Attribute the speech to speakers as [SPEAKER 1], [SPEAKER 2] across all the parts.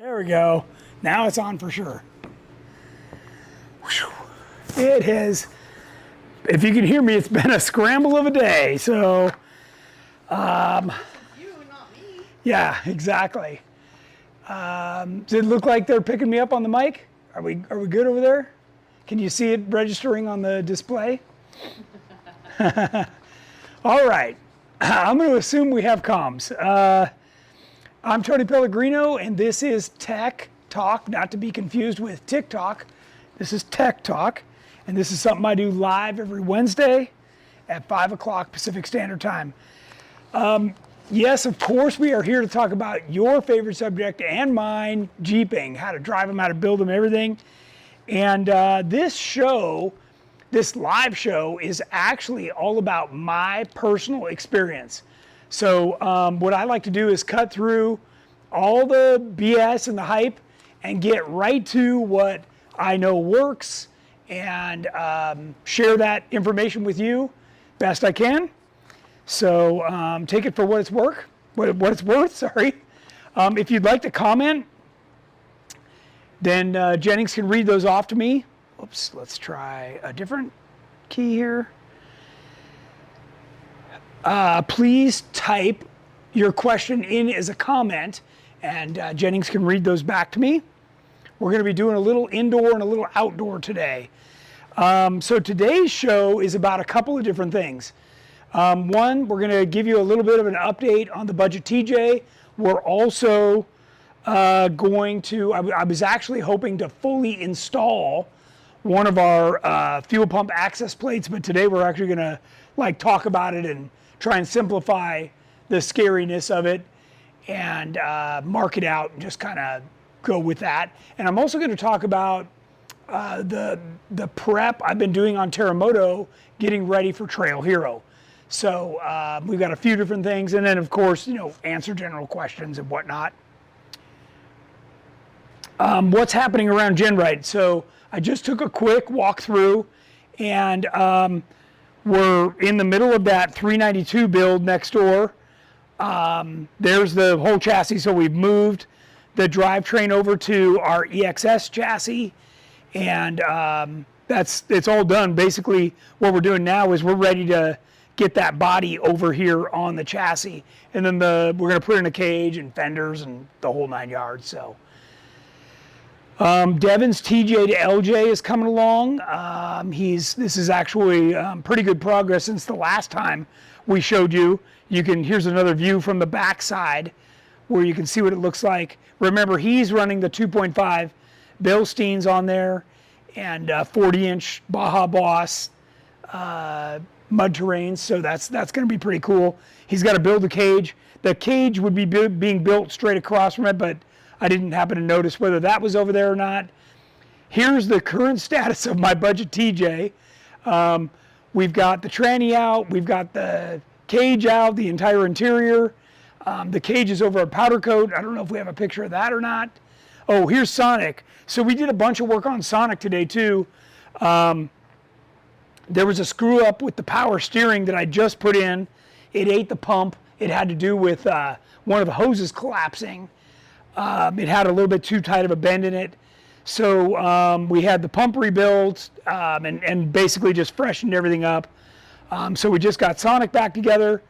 [SPEAKER 1] There we go. Now it's on for sure. It has, if you can hear me, it's been a scramble of a day. So,
[SPEAKER 2] You, not me.
[SPEAKER 1] yeah, exactly. Does it look like they're picking me up on the mic? Are we good over there? Can you see it registering on the display? All right. I'm going to assume we have comms. I'm Tony Pellegrino, and this is Tech Talk, not to be confused with TikTok. This is Tech Talk, and this is something I do live every Wednesday at 5 o'clock Pacific Standard Time. Yes, of course, we are here to talk about your favorite subject and mine, Jeeping, how to drive them, how to build them, everything. And this live show is actually all about my personal experience. So what I like to do is cut through all the BS and the hype and get right to what I know works and share that information with you best I can. So take it for what it's worth. Sorry. If you'd like to comment, then Jennings can read those off to me. Oops, let's try a different key here. Please type your question in as a comment, and Jennings can read those back to me. We're going to be doing a little indoor and a little outdoor today. So today's show is about a couple of different things. One, we're going to give you a little bit of an update on the Budget TJ. We're also going to, I was actually hoping to fully install one of our fuel pump access plates, but today we're actually going to talk about it and try and simplify the scariness of it and mark it out and just kind of go with that. And I'm also going to talk about the prep I've been doing on Terramoto, getting ready for Trail Hero. So we've got a few different things, and then of course, answer general questions and whatnot. What's happening around GenRight? So I just took a quick walk through, and we're in the middle of that 392 build next door. There's the whole chassis, so we've moved the drivetrain over to our EXS chassis, and it's all done. Basically, what we're doing now is we're ready to get that body over here on the chassis, and then we're going to put in a cage and fenders and the whole 9 yards. So Devin's TJ to LJ is coming along. This is actually pretty good progress since the last time we showed you. Here's another view from the back side where you can see what it looks like. Remember, he's running the 2.5 Bilsteins on there and 40-inch Baja Boss mud terrains, so that's going to be pretty cool. He's got to build a cage. The cage would be being built straight across from it, but I didn't happen to notice whether that was over there or not. Here's the current status of my Budget TJ. We've got the tranny out, we've got the cage out, the entire interior. The cage is over a powder coat. I don't know if we have a picture of that or not. Oh, here's Sonic. So we did a bunch of work on Sonic today too. There was a screw up with the power steering that I just put in. It ate the pump. It had to do with one of the hoses collapsing. It had a little bit too tight of a bend in it. So we had the pump rebuilt and basically just freshened everything up. So we just got Sonic back together.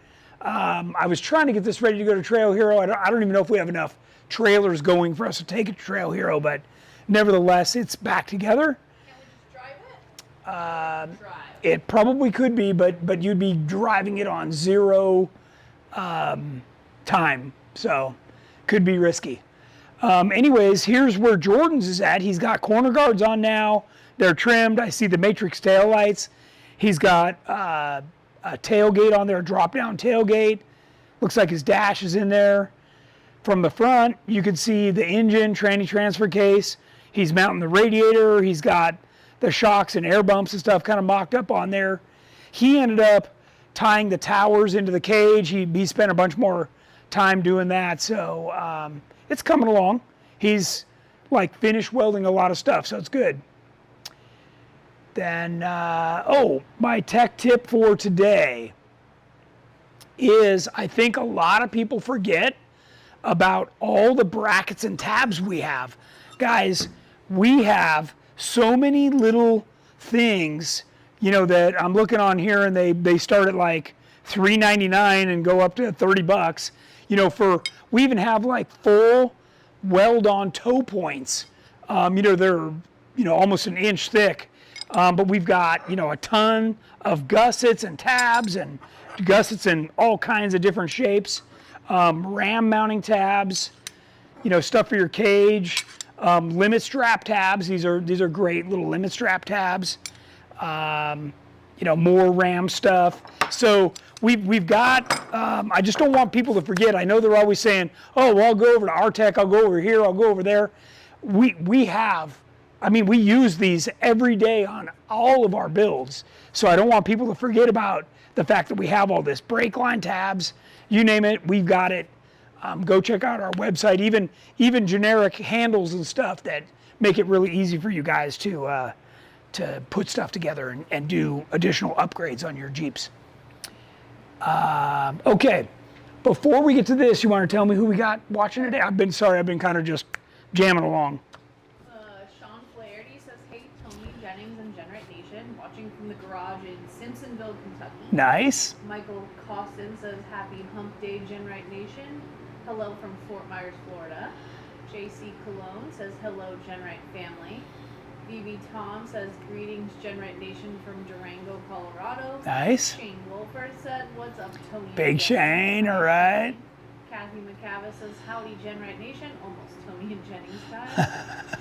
[SPEAKER 1] I was trying to get this ready to go to Trail Hero. I don't even know if we have enough trailers going for us to take it to Trail Hero, but nevertheless, it's back together.
[SPEAKER 2] Can we just drive it?
[SPEAKER 1] It probably could be, but you'd be driving it on 0 time, so could be risky. Anyways, here's where Jordan's is at. He's got corner guards on now. They're trimmed. I see the Matrix taillights. He's got a tailgate on there, a drop-down tailgate. Looks like his dash is in there. From the front, you can see the engine, tranny transfer case. He's mounting the radiator. He's got the shocks and air bumps and stuff kind of mocked up on there. He ended up tying the towers into the cage. He spent a bunch more time doing that, so it's coming along. He's finished welding a lot of stuff, so it's good. Then, my tech tip for today is, I think a lot of people forget about all the brackets and tabs we have. Guys, we have so many little things, you know, that I'm looking on here, and they start at like $3.99 and go up to $30. You know, we even have like full weld-on toe points. You know, they're, you know, almost an inch thick. But we've got, you know, a ton of gussets and tabs and gussets in all kinds of different shapes. Ram mounting tabs, you know, stuff for your cage. Limit strap tabs. These are great little limit strap tabs. You know, more Ram stuff. So we've got. I just don't want people to forget. I know they're always saying, "Oh, well, I'll go over to Artec. I'll go over here. I'll go over there." We have. I mean, we use these every day on all of our builds. So I don't want people to forget about the fact that we have all this brake line tabs. You name it, we've got it. Go check out our website. Even generic handles and stuff that make it really easy for you guys to put stuff together and do additional upgrades on your Jeeps. Okay, before we get to this, you want to tell me who we got watching today? I've been kind of just jamming along.
[SPEAKER 2] Sean Flaherty says, hey, Tony, Jennings, and GenRight Nation, watching from the garage in Simpsonville, Kentucky.
[SPEAKER 1] Nice.
[SPEAKER 2] Michael Costin says, happy hump day, GenRight Nation. Hello from Fort Myers, Florida. JC Cologne says, hello, GenRight family. BB Tom says, greetings, GenRight Nation from Durango, Colorado.
[SPEAKER 1] Nice.
[SPEAKER 2] Shane Wolford said, what's up, Tony?
[SPEAKER 1] Big Shane, all right.
[SPEAKER 2] Kathy McCavis says, howdy, GenRight Nation. Almost Tony and Jennings style.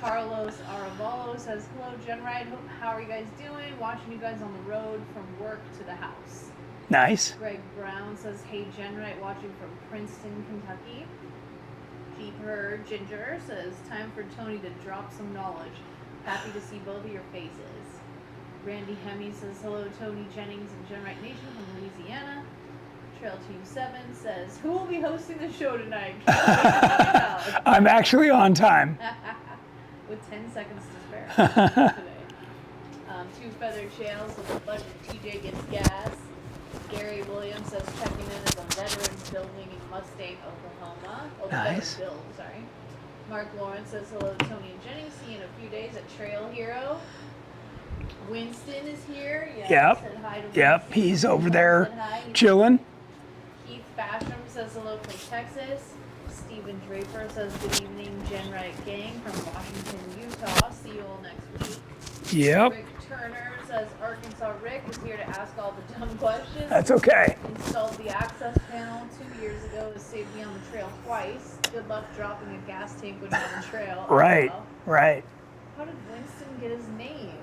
[SPEAKER 2] Carlos Arevalo says, hello, GenRight. How are you guys doing? Watching you guys on the road from work to the house.
[SPEAKER 1] Nice.
[SPEAKER 2] Greg Brown says, hey, GenRight, watching from Princeton, Kentucky. Jeep Her Ginger says, time for Tony to drop some knowledge. Happy to see both of your faces. Randy Hemme says, hello, Tony, Jennings, and GenRight Nation from Louisiana. Trail Team 7 says, who will be hosting the show tonight?
[SPEAKER 1] I'm actually on time.
[SPEAKER 2] With 10 seconds to spare today. Two Feathered Shales says, budget TJ gets gas. Gary Williams says, checking in as a veterans building in Mustang, Oklahoma. Oh,
[SPEAKER 1] Nice.
[SPEAKER 2] Build, sorry. Mark Lawrence says, hello, Tony and Jennings. See you in a few days at Trail Hero. Winston is here. Yes,
[SPEAKER 1] Yep.
[SPEAKER 2] said hi to
[SPEAKER 1] Yep.
[SPEAKER 2] Winston.
[SPEAKER 1] He's over
[SPEAKER 2] Said
[SPEAKER 1] there
[SPEAKER 2] hi.
[SPEAKER 1] chilling.
[SPEAKER 2] Keith Basham says hello from Texas. Stephen Draper says good evening, GenRight gang from Washington, Utah. See you all next week.
[SPEAKER 1] Yep.
[SPEAKER 2] Rick Turner says Arkansas Rick is here to ask all the dumb questions.
[SPEAKER 1] That's okay.
[SPEAKER 2] Installed the access panel 2 years ago to save me on the trail twice. Good luck dropping a gas tank when you're on the trail.
[SPEAKER 1] Right.
[SPEAKER 2] LOL.
[SPEAKER 1] Right.
[SPEAKER 2] How did Winston get his name?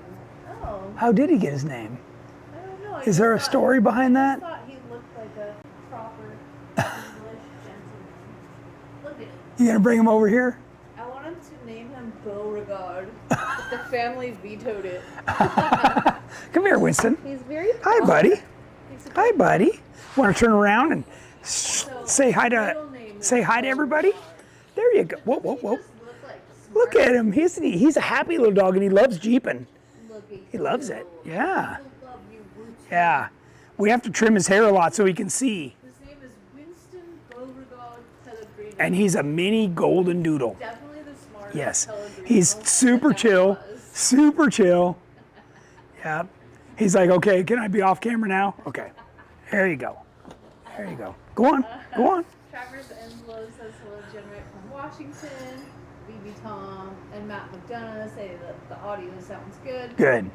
[SPEAKER 2] Oh,
[SPEAKER 1] How did he get his name?
[SPEAKER 2] I don't know.
[SPEAKER 1] Is there a story behind
[SPEAKER 2] I
[SPEAKER 1] that?
[SPEAKER 2] thought he looked like a proper English gentleman. Look at him.
[SPEAKER 1] You gonna bring him over here?
[SPEAKER 2] I wanted to name him Beauregard, but the family vetoed it.
[SPEAKER 1] Come here, Winston.
[SPEAKER 2] He's very
[SPEAKER 1] Hi,
[SPEAKER 2] proud.
[SPEAKER 1] buddy.
[SPEAKER 2] He's a
[SPEAKER 1] Hi,
[SPEAKER 2] good-
[SPEAKER 1] buddy. Want to turn around and
[SPEAKER 2] So,
[SPEAKER 1] say hi
[SPEAKER 2] his
[SPEAKER 1] to
[SPEAKER 2] middle name is
[SPEAKER 1] say hi to everybody?
[SPEAKER 2] Beauregard.
[SPEAKER 1] There you go. Whoa, whoa,
[SPEAKER 2] He
[SPEAKER 1] whoa.
[SPEAKER 2] just looked like
[SPEAKER 1] Look
[SPEAKER 2] smart.
[SPEAKER 1] at him. He's a happy little dog, and he loves jeeping.
[SPEAKER 2] Look at
[SPEAKER 1] He loves it.
[SPEAKER 2] you.
[SPEAKER 1] Yeah.
[SPEAKER 2] I love you, Winston.
[SPEAKER 1] Yeah. We have to trim his hair a lot so he can see.
[SPEAKER 2] His name is Winston Beauregard Pellegrino.
[SPEAKER 1] And he's a mini golden doodle.
[SPEAKER 2] Definitely the smartest
[SPEAKER 1] Yes.
[SPEAKER 2] Pellegrino
[SPEAKER 1] He's
[SPEAKER 2] that
[SPEAKER 1] super
[SPEAKER 2] ever
[SPEAKER 1] chill.
[SPEAKER 2] was.
[SPEAKER 1] Super chill. Yeah. He's like, okay, can I be off camera now? Okay. There you go. There you go. Go on. Go on.
[SPEAKER 2] Travers Enslow says hello, GenRight from Washington. BB Tom and Matt McDonough say that the audio sounds good.
[SPEAKER 1] Good.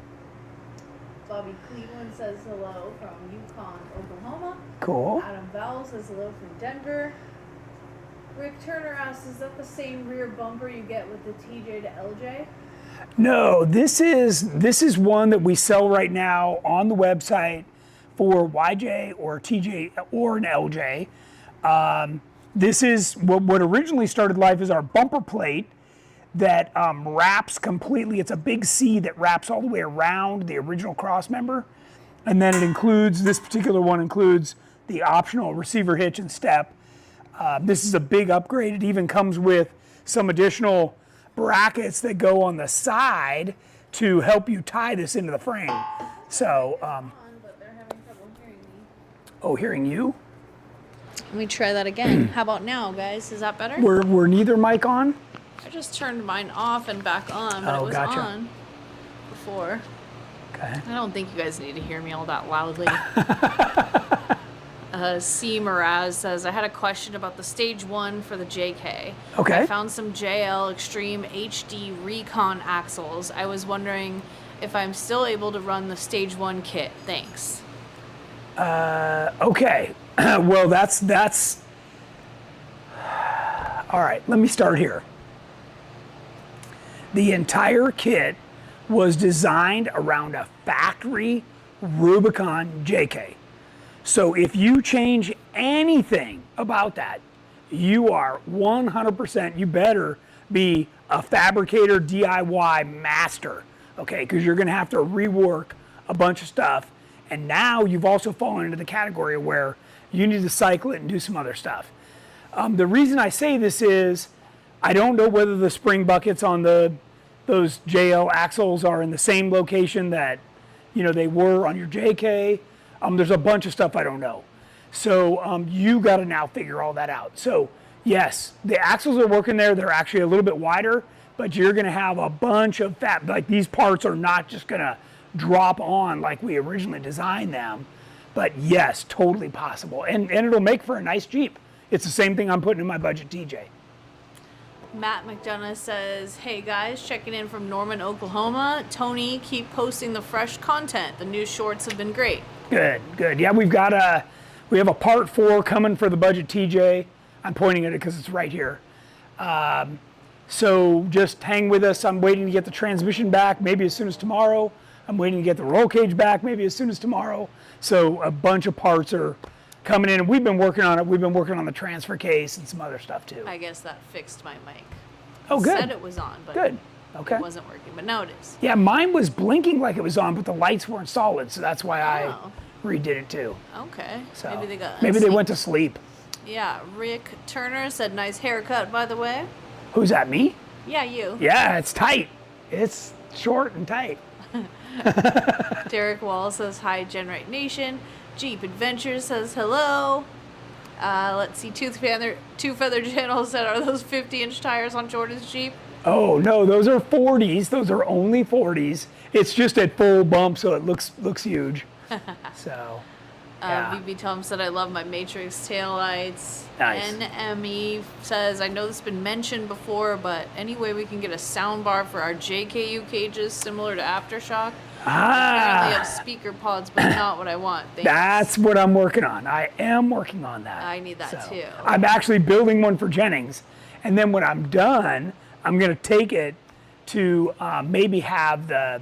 [SPEAKER 2] Bobby Cleveland says hello from Yukon, Oklahoma.
[SPEAKER 1] Cool.
[SPEAKER 2] Adam Vowell says hello from Denver. Rick Turner asks, is that the same rear bumper you get with the TJ to LJ?
[SPEAKER 1] No, this is one that we sell right now on the website for YJ or TJ or an LJ. This is what originally started life as our bumper plate that wraps completely. It's a big C that wraps all the way around the original cross member. And then it includes, this particular one includes the optional receiver hitch and step. This is a big upgrade. It even comes with some additional brackets that go on the side to help you tie this into the frame. So,
[SPEAKER 2] But they're having trouble hearing me.
[SPEAKER 1] oh, hearing you?
[SPEAKER 2] Let me try that again. How about now, guys? Is that better?
[SPEAKER 1] Were neither mic on?
[SPEAKER 2] I just turned mine off and back on, but it was
[SPEAKER 1] gotcha.
[SPEAKER 2] on before.
[SPEAKER 1] Okay.
[SPEAKER 2] I don't think you guys need to hear me all that loudly. C. Miraz says, I had a question about the Stage 1 for the JK.
[SPEAKER 1] Okay.
[SPEAKER 2] I found some JL Extreme HD Recon axles. I was wondering if I'm still able to run the Stage 1 kit. Thanks.
[SPEAKER 1] Okay. Well, that's. All right, let me start here. The entire kit was designed around a factory Rubicon JK. So if you change anything about that, you are 100%, you better be a fabricator DIY master, okay? Because you're gonna have to rework a bunch of stuff. And now you've also fallen into the category where you need to cycle it and do some other stuff. The reason I say this is, I don't know whether the spring buckets on those JL axles are in the same location that, you know, they were on your JK. There's a bunch of stuff I don't know. So you got to now figure all that out. So yes, the axles are working there. They're actually a little bit wider, but you're going to have a bunch of fat. Like, these parts are not just going to drop on like we originally designed them. But yes, totally possible. And it'll make for a nice Jeep. It's the same thing I'm putting in my budget TJ.
[SPEAKER 2] Matt McDonough says, hey guys, checking in from Norman, Oklahoma. Tony, keep posting the fresh content. The new shorts have been great.
[SPEAKER 1] Good, good. Yeah, we have a part 4 coming for the budget TJ. I'm pointing at it because it's right here. So just hang with us. I'm waiting to get the transmission back, maybe as soon as tomorrow. I'm waiting to get the roll cage back, maybe as soon as tomorrow. So a bunch of parts are coming in, and we've been working on it. We've been working on the transfer case and some other stuff too.
[SPEAKER 2] I guess that fixed my mic.
[SPEAKER 1] Oh, good.
[SPEAKER 2] It said it was on, but
[SPEAKER 1] good. Okay.
[SPEAKER 2] It wasn't working, but now it is.
[SPEAKER 1] Yeah, mine was blinking like it was on, but the lights weren't solid, so that's why I redid it too.
[SPEAKER 2] Okay.
[SPEAKER 1] So
[SPEAKER 2] Maybe
[SPEAKER 1] they went to sleep.
[SPEAKER 2] Yeah, Rick Turner said, nice haircut, by the way.
[SPEAKER 1] Who's that, me?
[SPEAKER 2] Yeah, you.
[SPEAKER 1] Yeah, it's tight. It's short and tight.
[SPEAKER 2] Derek Wall says, hi, GenRight Nation. Jeep Adventures says, hello. Let's see, Two Feather Channel said, are those 50-inch tires on Jordan's Jeep?
[SPEAKER 1] Oh, no, those are 40s. Those are only 40s. It's just at full bump, so it looks huge. So, yeah.
[SPEAKER 2] BB Tom said, I love my Matrix taillights.
[SPEAKER 1] Nice.
[SPEAKER 2] NME says, I know this has been mentioned before, but any way we can get a sound bar for our JKU cages similar to Aftershock? Apparently have speaker pods, but not what I want. Thanks.
[SPEAKER 1] That's what I'm working on. I am working on that.
[SPEAKER 2] I need that too.
[SPEAKER 1] I'm actually building one for Jennings, and then when I'm done, I'm going to take it to maybe have the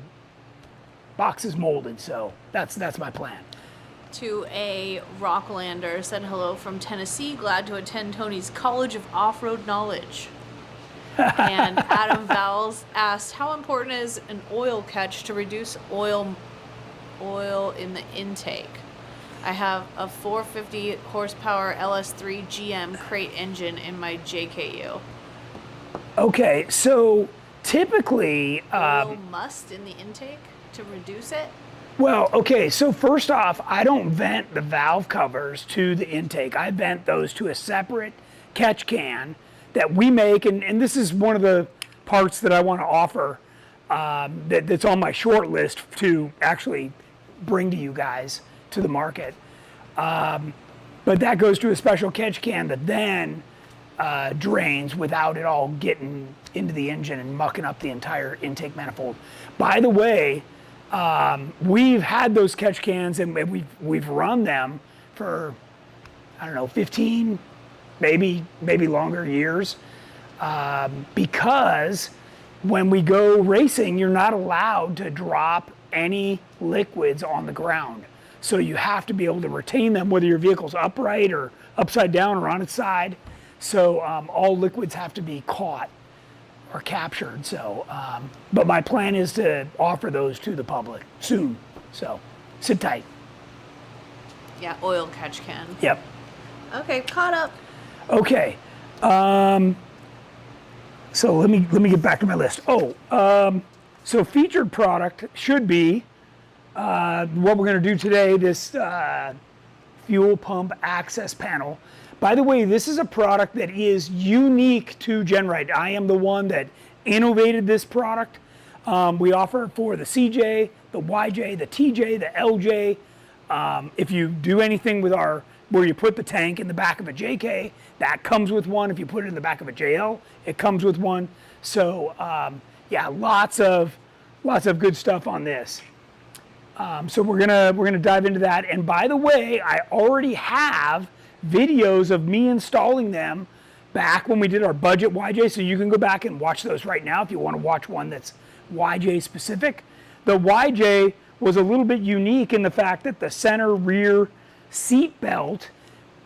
[SPEAKER 1] boxes molded. So that's my plan.
[SPEAKER 2] To a Rocklander said, hello from Tennessee. Glad to attend Tony's College of Off-Road Knowledge. And Adam Vowles asked, how important is an oil catch to reduce oil in the intake? I have a 450 horsepower LS3 GM crate engine in my JKU.
[SPEAKER 1] Okay, so typically...
[SPEAKER 2] oil must in the intake to reduce it?
[SPEAKER 1] Well, okay, so first off, I don't vent the valve covers to the intake. I vent those to a separate catch can that we make, and this is one of the parts that I want to offer that's on my short list to actually bring to you guys to the market. But that goes to a special catch can that then drains without it all getting into the engine and mucking up the entire intake manifold. By the way, we've had those catch cans and we've run them for, I don't know, 15, maybe longer years, because when we go racing, you're not allowed to drop any liquids on the ground. So you have to be able to retain them, whether your vehicle's upright or upside down or on its side. So all liquids have to be caught or captured. So, but my plan is to offer those to the public soon. So sit tight.
[SPEAKER 2] Yeah, oil catch can.
[SPEAKER 1] Yep.
[SPEAKER 2] Okay, caught up.
[SPEAKER 1] Okay. So let me get back to my list. So featured product should be what we're going to do today, this fuel pump access panel. By the way, this is a product that is unique to GenRight. I am the one that innovated this product. We offer it for the CJ, the YJ, the TJ, the LJ. If you do anything with where you put the tank in the back of a JK, that comes with one. If you put it in the back of a JL, it comes with one. So yeah, lots of good stuff on this. So we're gonna dive into that. And by the way, I already have videos of me installing them back when we did our budget YJ. So you can go back and watch those right now if you want to watch one that's YJ specific. The YJ was a little bit unique in the fact that the center rear seat belt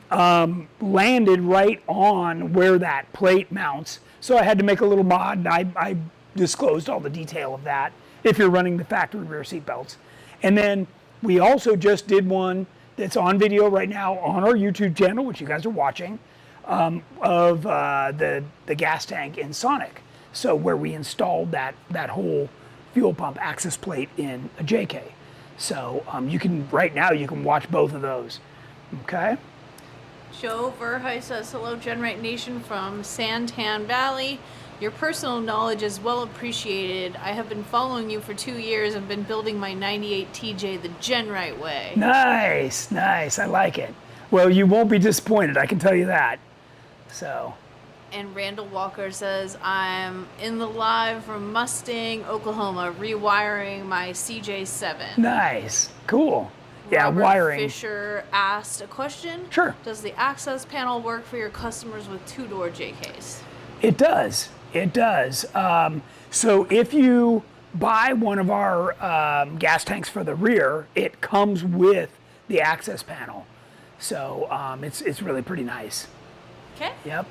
[SPEAKER 1] landed right on where that plate mounts. So I had to make a little mod, and I disclosed all the detail of that if you're running the factory rear seat belts. And then we also just did one that's on video right now on our YouTube channel, which you guys are watching, of the gas tank in Sonic. So where we installed that whole fuel pump access plate in a JK. So right now you can watch both of those. Okay.
[SPEAKER 2] Joe Verhey says, hello GenRight Nation from Santan Valley. Your personal knowledge is well appreciated. I have been following you for 2 years and been building my 98 TJ the GenRight way.
[SPEAKER 1] Nice, nice. I like it. Well, you won't be disappointed, I can tell you that. So.
[SPEAKER 2] And Randall Walker says, I'm in the live from Mustang, Oklahoma, rewiring my CJ7.
[SPEAKER 1] Nice. Cool. Yeah,
[SPEAKER 2] Robert
[SPEAKER 1] wiring.
[SPEAKER 2] Fisher asked a question.
[SPEAKER 1] Sure.
[SPEAKER 2] Does the access panel work for your customers with two-door JKs?
[SPEAKER 1] It does. It does. So if you buy one of our gas tanks for the rear, it comes with the access panel. So it's really pretty nice.
[SPEAKER 2] Okay.
[SPEAKER 1] Yep.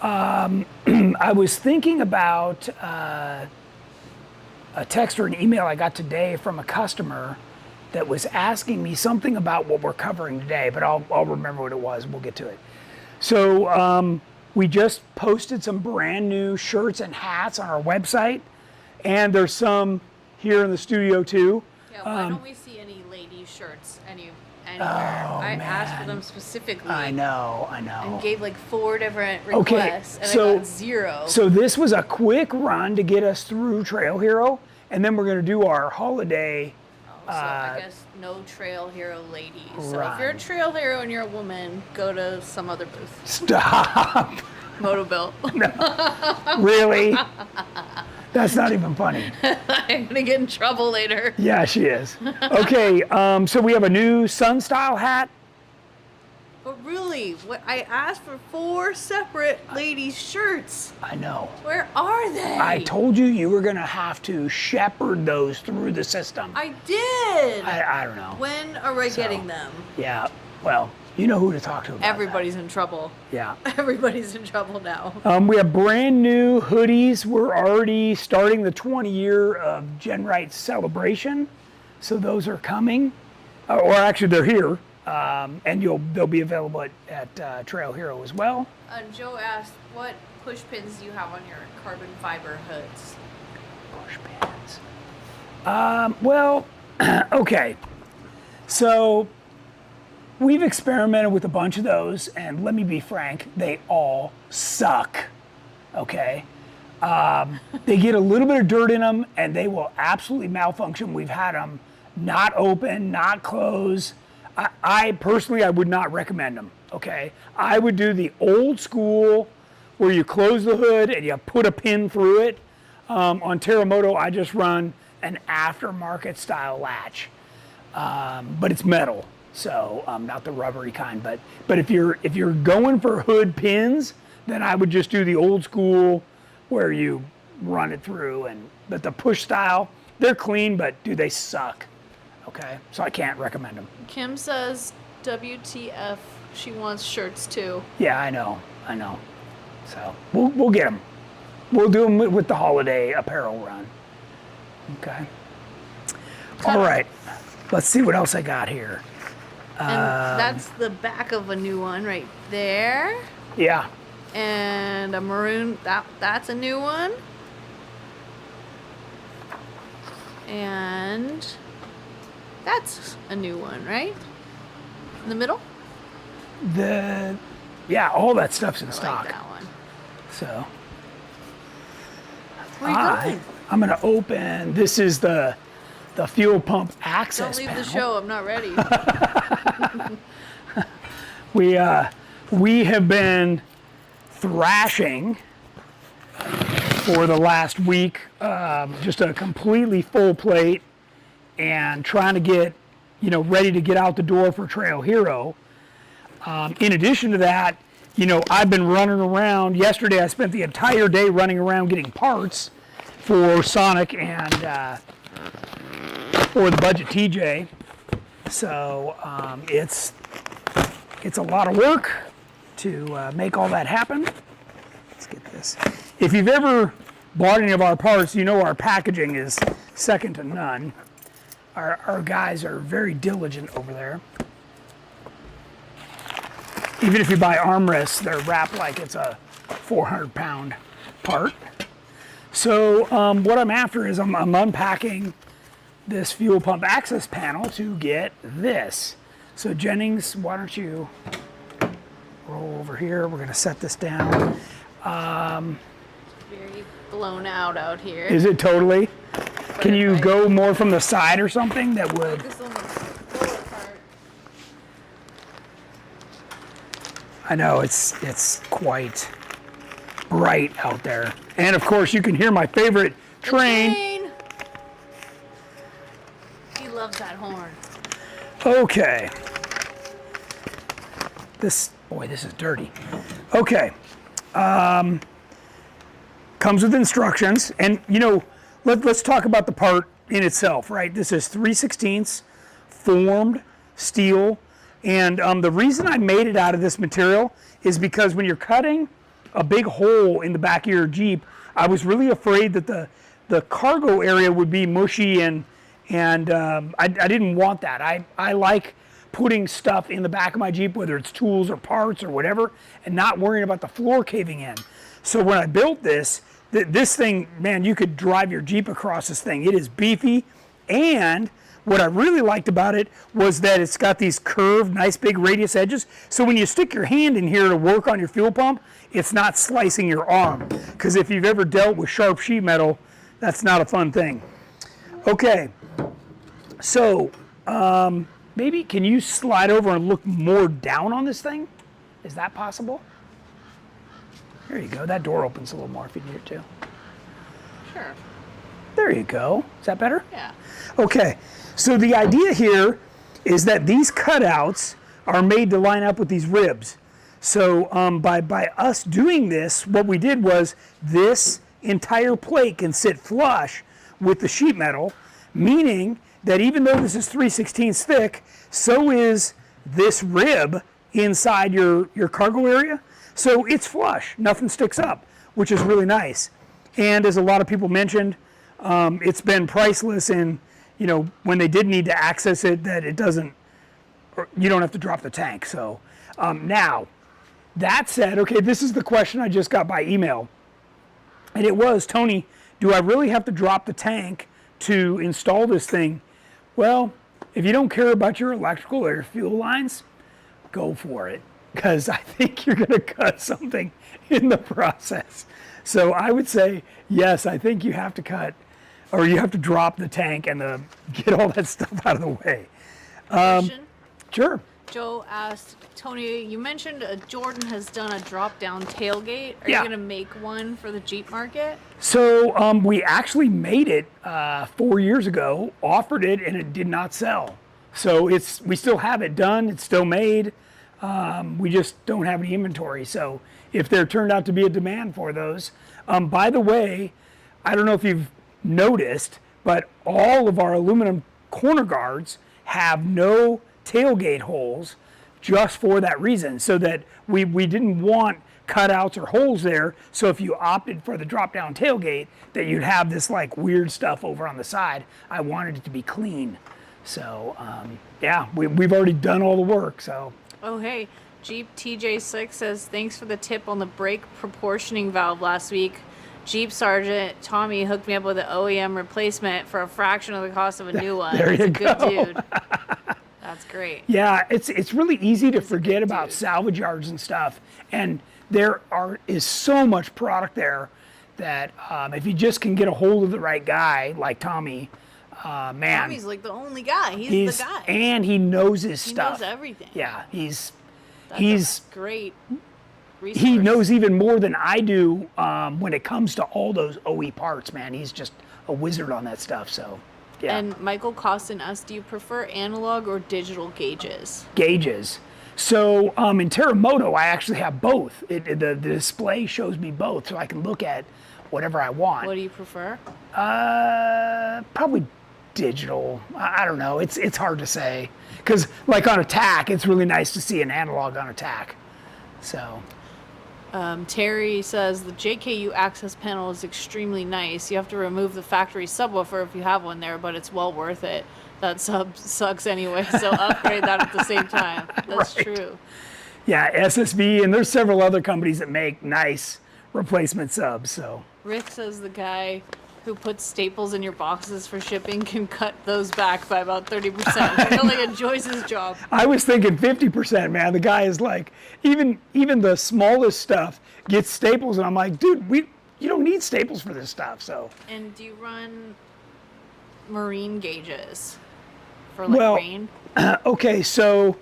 [SPEAKER 1] I was thinking about a text or an email I got today from a customer that was asking me something about what we're covering today, but I'll remember what it was. We'll get to it. So we just posted some brand new shirts and hats on our website, and there's some here in the studio too.
[SPEAKER 2] Yeah, why don't we see any ladies' shirts anywhere?
[SPEAKER 1] Oh,
[SPEAKER 2] I
[SPEAKER 1] man.
[SPEAKER 2] asked for them specifically.
[SPEAKER 1] I know.
[SPEAKER 2] And gave like 4 different
[SPEAKER 1] Okay,
[SPEAKER 2] requests, and
[SPEAKER 1] so-
[SPEAKER 2] I got 0.
[SPEAKER 1] So this was a quick run to get us through Trail Hero, and then we're going to do our holiday.
[SPEAKER 2] So I guess no Trail Hero ladies. So if you're a
[SPEAKER 1] Run.
[SPEAKER 2] Trail Hero and you're a woman, go to some other booth.
[SPEAKER 1] Stop.
[SPEAKER 2] Motobilt.
[SPEAKER 1] Really? That's not even funny.
[SPEAKER 2] I'm gonna get in trouble later.
[SPEAKER 1] Yeah, she is. Okay, so we have a new sun style hat.
[SPEAKER 2] But really, what I asked for 4 separate ladies' shirts.
[SPEAKER 1] I know.
[SPEAKER 2] Where are they?
[SPEAKER 1] I told you were going to have to shepherd those through the system.
[SPEAKER 2] I did.
[SPEAKER 1] I don't know.
[SPEAKER 2] When are we getting them?
[SPEAKER 1] Yeah, well, you know who to talk to about
[SPEAKER 2] Everybody's in trouble.
[SPEAKER 1] that. Yeah.
[SPEAKER 2] Everybody's in trouble now.
[SPEAKER 1] We have brand new hoodies. We're already starting the 20-year of GenRight celebration. So those are coming. Or actually, they're here. And they'll be available at Trail Hero as well.
[SPEAKER 2] Joe asked, what push pins do you have on your carbon fiber hoods?
[SPEAKER 1] Push pins. Well, okay. So we've experimented with a bunch of those, and let me be frank, they all suck. Okay. They get a little bit of dirt in them, and they will absolutely malfunction. We've had them not open, not close. I personally, I would not recommend them, okay? I would do the old school where you close the hood and you put a pin through it. On Terramoto, I just run an aftermarket style latch, but it's metal, so not the rubbery kind. But if you're going for hood pins, then I would just do the old school where you run it through. But the push style, they're clean, but dude, they suck. Okay, so I can't recommend them.
[SPEAKER 2] Kim says, WTF, she wants shirts too.
[SPEAKER 1] Yeah, I know. So we'll get them. We'll do them with the holiday apparel run. Okay. All right. Let's see what else I got here.
[SPEAKER 2] And that's the back of a new one right there.
[SPEAKER 1] Yeah.
[SPEAKER 2] And a maroon, that's a new one. And that's a new one, right? In the middle?
[SPEAKER 1] Yeah, all that stuff's in
[SPEAKER 2] I
[SPEAKER 1] stock.
[SPEAKER 2] like that one.
[SPEAKER 1] So
[SPEAKER 2] Where are you going?
[SPEAKER 1] I'm going to open. This is the fuel pump access
[SPEAKER 2] Don't leave
[SPEAKER 1] panel.
[SPEAKER 2] the show. I'm not ready.
[SPEAKER 1] We have been thrashing for the last week, just a completely full plate, and trying to get, ready to get out the door for Trail Hero. In addition to that, I've been running around. Yesterday, I spent the entire day running around getting parts for Sonic and for the Budget TJ. So it's a lot of work to make all that happen. Let's get this. If you've ever bought any of our parts, our packaging is second to none. Our guys are very diligent over there. Even if you buy armrests, they're wrapped like it's a 400-pound part. So what I'm after is I'm unpacking this fuel pump access panel to get this. So Jennings, why don't you roll over here? We're going to set this down.
[SPEAKER 2] Very blown out here.
[SPEAKER 1] Is it totally? Can you go more from the side or something that would?
[SPEAKER 2] Focus on the lower part.
[SPEAKER 1] I know it's quite bright out there. And of course you can hear my favorite train.
[SPEAKER 2] He loves that horn.
[SPEAKER 1] Okay. This is dirty. Okay. Comes with instructions, and let's talk about the part in itself, right? This is 3/16 formed steel, and the reason I made it out of this material is because when you're cutting a big hole in the back of your Jeep, I was really afraid that the cargo area would be mushy, and I didn't want that. I like putting stuff in the back of my Jeep, whether it's tools or parts or whatever, and not worrying about the floor caving in. So when I built this thing, man, you could drive your Jeep across this thing. It is beefy, and what I really liked about it was that it's got these curved, nice big radius edges. So when you stick your hand in here to work on your fuel pump, it's not slicing your arm. Because if you've ever dealt with sharp sheet metal, that's not a fun thing. Okay, so maybe can you slide over and look more down on this thing? Is that possible? There you go. That door opens a little more if you need it to.
[SPEAKER 2] Sure.
[SPEAKER 1] There you go. Is that better?
[SPEAKER 2] Yeah.
[SPEAKER 1] Okay. So the idea here is that these cutouts are made to line up with these ribs. So by us doing this, what we did was this entire plate can sit flush with the sheet metal, meaning that even though this is 3/16 thick, so is this rib inside your cargo area. So it's flush, nothing sticks up, which is really nice. And as a lot of people mentioned, it's been priceless in, when they did need to access it, that it doesn't, you don't have to drop the tank. So now, that said, okay, this is the question I just got by email. And it was, Tony, do I really have to drop the tank to install this thing? Well, if you don't care about your electrical or your fuel lines, go for it. Because I think you're going to cut something in the process. So I would say, yes, I think you have to cut, or you have to drop the tank and get all that stuff out of the way.
[SPEAKER 2] Question?
[SPEAKER 1] Sure.
[SPEAKER 2] Joe asked, Tony, you mentioned Jordan has done a drop-down tailgate. Are
[SPEAKER 1] Yeah.
[SPEAKER 2] you going to make one for the Jeep market?
[SPEAKER 1] So we actually made it 4 years ago, offered it, and it did not sell. So we still have it done. It's still made. We just don't have any inventory. So if there turned out to be a demand for those, by the way, I don't know if you've noticed, but all of our aluminum corner guards have no tailgate holes just for that reason, so that we didn't want cutouts or holes there. So if you opted for the drop-down tailgate, that you'd have this like weird stuff over on the side. I wanted it to be clean. So yeah, we've already done all the work. So.
[SPEAKER 2] Oh, hey, Jeep TJ6 says, thanks for the tip on the brake proportioning valve last week. Jeep Sergeant Tommy hooked me up with an OEM replacement for a fraction of the cost of a new one.
[SPEAKER 1] There you
[SPEAKER 2] That's a
[SPEAKER 1] go.
[SPEAKER 2] good dude. That's great.
[SPEAKER 1] Yeah, it's really easy to forget
[SPEAKER 2] good
[SPEAKER 1] about
[SPEAKER 2] dude.
[SPEAKER 1] salvage yards and stuff. And is so much product there that if you just can get a hold of the right guy like Tommy, man.
[SPEAKER 2] Tommy's like the only guy. He's the guy.
[SPEAKER 1] And he knows his
[SPEAKER 2] He
[SPEAKER 1] stuff.
[SPEAKER 2] knows everything.
[SPEAKER 1] Yeah,
[SPEAKER 2] That's
[SPEAKER 1] he's
[SPEAKER 2] a great resource.
[SPEAKER 1] he knows even more than I do when it comes to all those OE parts, man. He's just a wizard on that stuff. So, yeah.
[SPEAKER 2] And Michael Costin asks, do you prefer analog or digital gauges?
[SPEAKER 1] Gauges. So in Terremoto, I actually have both. The display shows me both, so I can look at whatever I want.
[SPEAKER 2] What do you prefer?
[SPEAKER 1] Probably digital. I don't know. It's hard to say because like on attack, it's really nice to see an analog on attack. So.
[SPEAKER 2] Terry says the JKU access panel is extremely nice. You have to remove the factory subwoofer if you have one there, but it's well worth it. That sub sucks anyway, so upgrade that at the same time. That's
[SPEAKER 1] Right.
[SPEAKER 2] true.
[SPEAKER 1] Yeah, SSB, and there's several other companies that make nice replacement subs. So.
[SPEAKER 2] Rick says the guy who puts staples in your boxes for shipping can cut those back by about 30%. He really enjoys his job.
[SPEAKER 1] I was thinking 50%, man. The guy is like, even the smallest stuff gets staples, and I'm like, dude, you don't need staples for this stuff. So.
[SPEAKER 2] And do you run marine gauges for like rain?
[SPEAKER 1] Okay, so,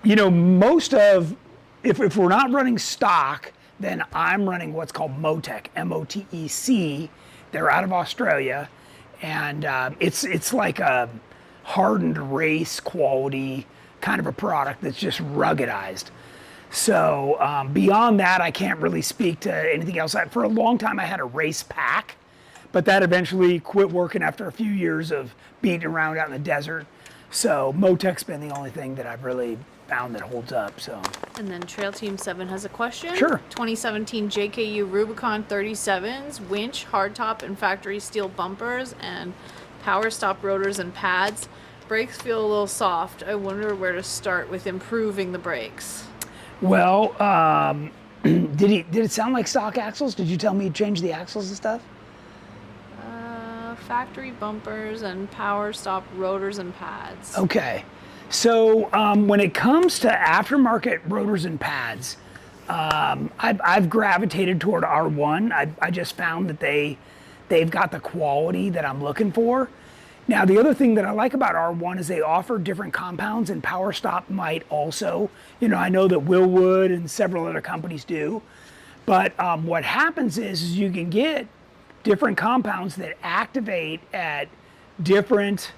[SPEAKER 1] most of, if we're not running stock, then I'm running what's called Motec, M-O-T-E-C. They're out of Australia, and it's like a hardened race quality kind of a product that's just ruggedized. So beyond that, I can't really speak to anything else. For a long time, I had a race pack, but that eventually quit working after a few years of beating around out in the desert. So Motec's been the only thing that I've really found that holds up. So.
[SPEAKER 2] And then Trail Team 7 has a question.
[SPEAKER 1] Sure.
[SPEAKER 2] 2017 JKU Rubicon 37s, winch, hardtop, and factory steel bumpers, and power stop rotors and pads. Brakes feel a little soft. I wonder where to start with improving the brakes.
[SPEAKER 1] Well, did it sound like stock axles? Did you tell me you changed the axles and stuff?
[SPEAKER 2] Factory bumpers and power stop rotors and pads.
[SPEAKER 1] Okay. So when it comes to aftermarket rotors and pads, I've gravitated toward R1. I just found that they've got the quality that I'm looking for. Now, the other thing that I like about R1 is they offer different compounds, and Power Stop might also. I know that Willwood and several other companies do. But what happens is you can get different compounds that activate at different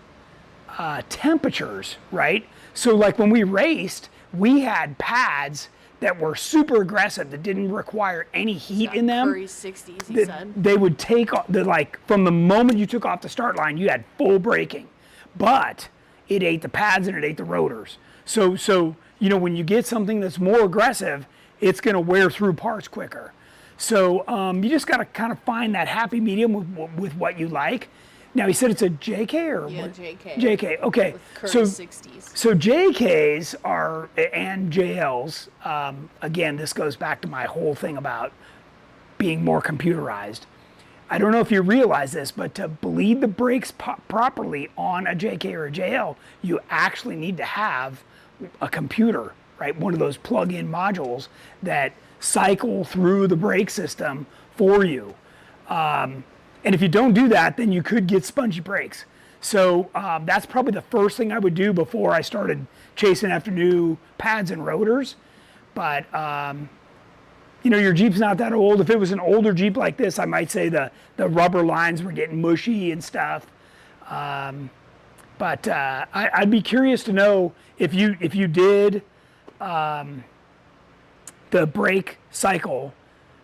[SPEAKER 1] temperatures, right? So like when we raced, we had pads that were super aggressive that didn't require any heat in them.
[SPEAKER 2] Curry 60s, he said.
[SPEAKER 1] They would take from the moment you took off the start line, you had full braking, but it ate the pads and it ate the rotors. So when you get something that's more aggressive, it's going to wear through parts quicker. So you just got to kind of find that happy medium with what you like. Now, he said it's a JK or
[SPEAKER 2] Yeah,
[SPEAKER 1] what?
[SPEAKER 2] JK.
[SPEAKER 1] JK, okay.
[SPEAKER 2] With Curry
[SPEAKER 1] So
[SPEAKER 2] 60s.
[SPEAKER 1] so JKs and JLs, again, this goes back to my whole thing about being more computerized. I don't know if you realize this, but to bleed the brakes properly on a JK or a JL, you actually need to have a computer, right? One of those plug-in modules that cycle through the brake system for you. And if you don't do that, then you could get spongy brakes. So that's probably the first thing I would do before I started chasing after new pads and rotors. But your Jeep's not that old. If it was an older Jeep like this, I might say the rubber lines were getting mushy and stuff. But I'd be curious to know if you did the brake cycle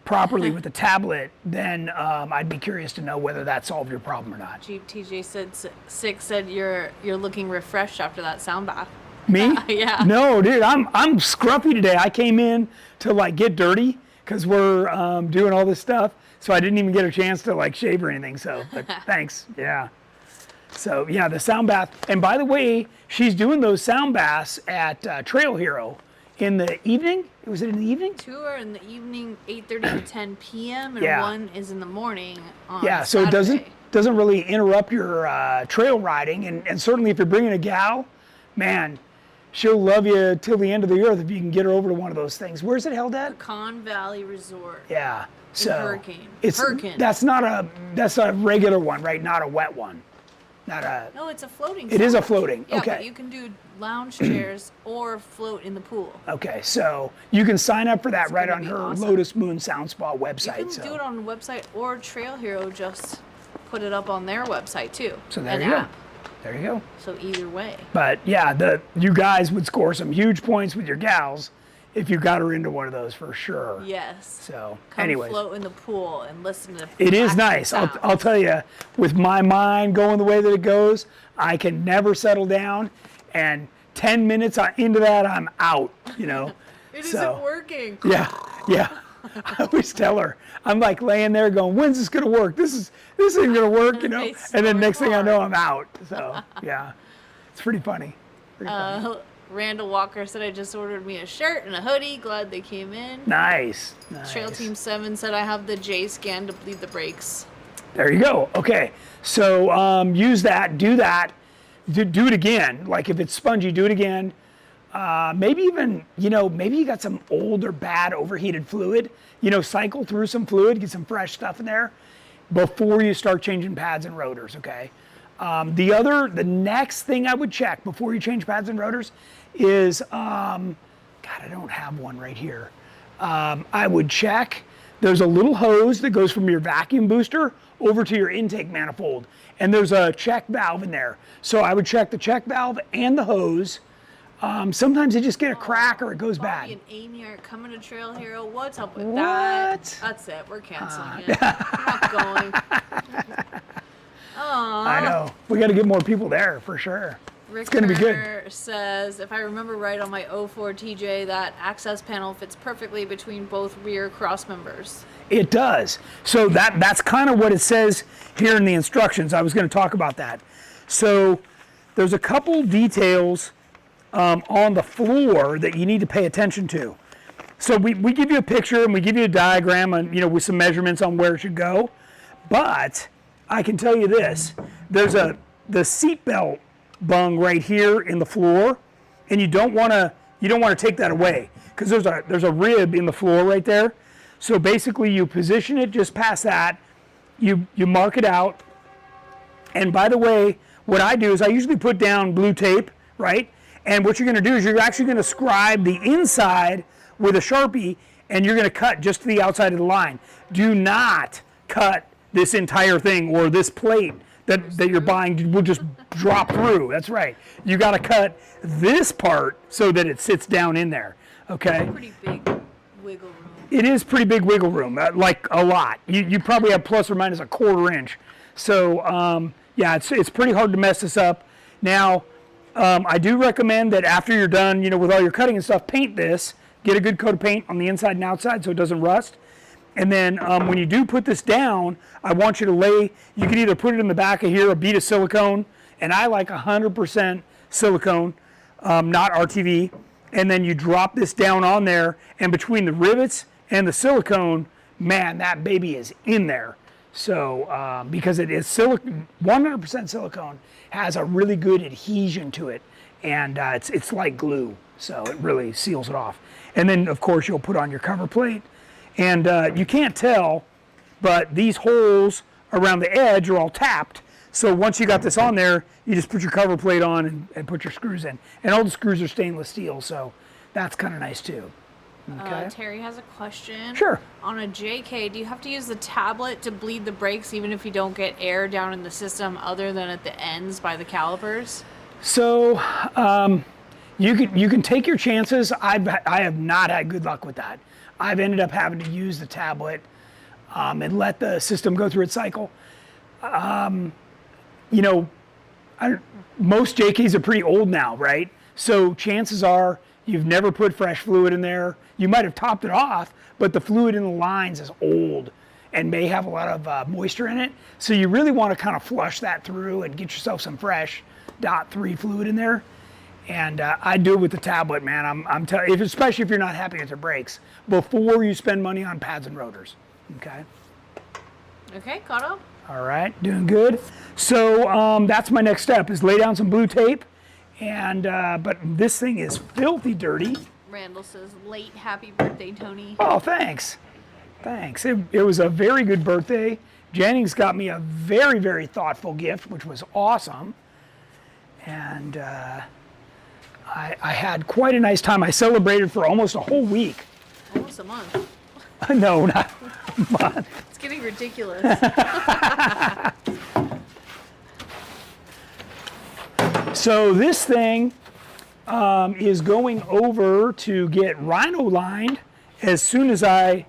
[SPEAKER 1] properly with the tablet, then I'd be curious to know whether that solved your problem or not.
[SPEAKER 2] Jeep TJ said you're looking refreshed after that sound bath.
[SPEAKER 1] Me?
[SPEAKER 2] Yeah.
[SPEAKER 1] No, dude, I'm scruffy today. I came in to get dirty because we're doing all this stuff, so I didn't even get a chance to shave or anything. So, but thanks. Yeah. So yeah, the sound bath. And by the way, she's doing those sound baths at Trail Hero in the evening. Was it in the evening?
[SPEAKER 2] 2 are in the evening, 8:30 to 10 p.m. and
[SPEAKER 1] Yeah.
[SPEAKER 2] 1 is in the morning on
[SPEAKER 1] So it
[SPEAKER 2] Saturday.
[SPEAKER 1] doesn't really interrupt your trail riding, and certainly if you're bringing a gal, man, she'll love you till the end of the earth if you can get her over to one of those things. Where's it held at?
[SPEAKER 2] Con Valley Resort.
[SPEAKER 1] Yeah. So
[SPEAKER 2] Hurricane.
[SPEAKER 1] It's
[SPEAKER 2] Hurricane.
[SPEAKER 1] That's a regular one, right? Not a wet one. Not a.
[SPEAKER 2] No, it's a floating.
[SPEAKER 1] It is a floating.
[SPEAKER 2] Yeah,
[SPEAKER 1] okay.
[SPEAKER 2] but you can do lounge chairs or float in the pool.
[SPEAKER 1] Okay, so you can sign up for that
[SPEAKER 2] It's
[SPEAKER 1] right
[SPEAKER 2] gonna
[SPEAKER 1] on
[SPEAKER 2] be
[SPEAKER 1] her
[SPEAKER 2] awesome.
[SPEAKER 1] Lotus Moon Sound Spa website.
[SPEAKER 2] You can do it on the website, or Trail Hero just put it up on their website too.
[SPEAKER 1] So there
[SPEAKER 2] an
[SPEAKER 1] you go.
[SPEAKER 2] app.
[SPEAKER 1] There you go.
[SPEAKER 2] So either way.
[SPEAKER 1] But yeah, you guys would score some huge points with your gals if you got her into one of those for sure.
[SPEAKER 2] Yes.
[SPEAKER 1] So,
[SPEAKER 2] Come
[SPEAKER 1] anyways,
[SPEAKER 2] float in the pool and listen to.
[SPEAKER 1] it is
[SPEAKER 2] relaxing
[SPEAKER 1] nice.
[SPEAKER 2] sounds.
[SPEAKER 1] I'll tell you, with my mind going the way that it goes, I can never settle down. And 10 minutes into that, I'm out. You know.
[SPEAKER 2] It
[SPEAKER 1] So,
[SPEAKER 2] isn't working.
[SPEAKER 1] Yeah. I always tell her, I'm like laying there going, when's this gonna work? This isn't gonna work, you know.
[SPEAKER 2] They
[SPEAKER 1] And then
[SPEAKER 2] snore
[SPEAKER 1] next thing I know,
[SPEAKER 2] hard.
[SPEAKER 1] I'm out. So yeah, it's pretty funny.
[SPEAKER 2] Randall Walker said, I just ordered me a shirt and a hoodie. Glad they came in.
[SPEAKER 1] Nice.
[SPEAKER 2] Trail Team 7 said, I have the J scan to bleed the brakes.
[SPEAKER 1] There you go. Okay, so use that. Do that. Do it again. Like if it's spongy, do it again. Maybe even, maybe you got some old or bad overheated fluid. Cycle through some fluid, get some fresh stuff in there before you start changing pads and rotors, okay? The next thing I would check before you change pads and rotors is, God, I don't have one right here. I would check, there's a little hose that goes from your vacuum booster over to your intake manifold, and there's a check valve in there. So I would check the check valve and the hose. Sometimes they just get a crack or it goes
[SPEAKER 2] Bobby
[SPEAKER 1] bad.
[SPEAKER 2] and Amy are coming to Trail Hero. What's up with
[SPEAKER 1] What?
[SPEAKER 2] that? That's it. We're canceling it. We're not going.
[SPEAKER 1] I know. We got to get more people there for sure.
[SPEAKER 2] Rick
[SPEAKER 1] It's going to be good.
[SPEAKER 2] Turner says, if I remember right on my 04 TJ, that access panel fits perfectly between both rear cross members.
[SPEAKER 1] It does. So that's kind of what it says here in the instructions. I was going to talk about that. So there's a couple details on the floor that you need to pay attention to. So we give you a picture and we give you a diagram and with some measurements on where it should go. But I can tell you this: there's the seat belt bung right here in the floor, and you don't want to take that away because there's a rib in the floor right there. So basically, you position it just past that. You mark it out. And by the way, what I do is I usually put down blue tape, right? And what you're going to do is you're actually going to scribe the inside with a Sharpie, and you're going to cut just to the outside of the line. Do not cut this entire thing, or this plate that you're buying will just drop through. That's right. You got to cut this part so that it sits down in there. Okay?
[SPEAKER 2] Pretty big wiggle room.
[SPEAKER 1] It is pretty big wiggle room, like a lot. You probably have plus or minus a quarter inch. So yeah, it's pretty hard to mess this up. Now, I do recommend that after you're done, with all your cutting and stuff, paint this. Get a good coat of paint on the inside and outside so it doesn't rust. And then when you do put this down, I want you to you can either put it in the back of here, a bead of silicone, and I like 100% silicone, not RTV. And then you drop this down on there, and between the rivets and the silicone, man, that baby is in there. So because it is 100% silicone, has a really good adhesion to it, and it's like glue, so it really seals it off. And then of course you'll put on your cover plate, and you can't tell, but these holes around the edge are all tapped. So once you got this on there, you just put your cover plate on and put your screws in, and all the screws are stainless steel, so that's kind of nice too. Okay.
[SPEAKER 2] Terry has a question.
[SPEAKER 1] Sure.
[SPEAKER 2] On a JK, do you have to use the tablet to bleed the brakes even if you don't get air down in the system other than at the ends by the calipers?
[SPEAKER 1] So you can take your chances. I have not had good luck with that. I've ended up having to use the tablet and let the system go through its cycle. Most JKs are pretty old now, right? So chances are you've never put fresh fluid in there. You might have topped it off, but the fluid in the lines is old and may have a lot of moisture in it. So you really want to kind of flush that through and get yourself some fresh .3 fluid in there. And I do it with the tablet, man. I'm telling you, especially if you're not happy with your brakes, before you spend money on pads and rotors. Okay.
[SPEAKER 2] Okay, caught up.
[SPEAKER 1] All right, doing good. So that's my next step: is lay down some blue tape And but this thing is filthy dirty.
[SPEAKER 2] Randall says, late happy birthday, Tony.
[SPEAKER 1] Oh, thanks. Thanks. It was a very good birthday. Jennings got me a very, very thoughtful gift, which was awesome. And I had quite a nice time. I celebrated for almost a whole week.
[SPEAKER 2] Almost a month.
[SPEAKER 1] No, not a month.
[SPEAKER 2] It's getting ridiculous.
[SPEAKER 1] So this thing is going over to get rhino lined as soon as I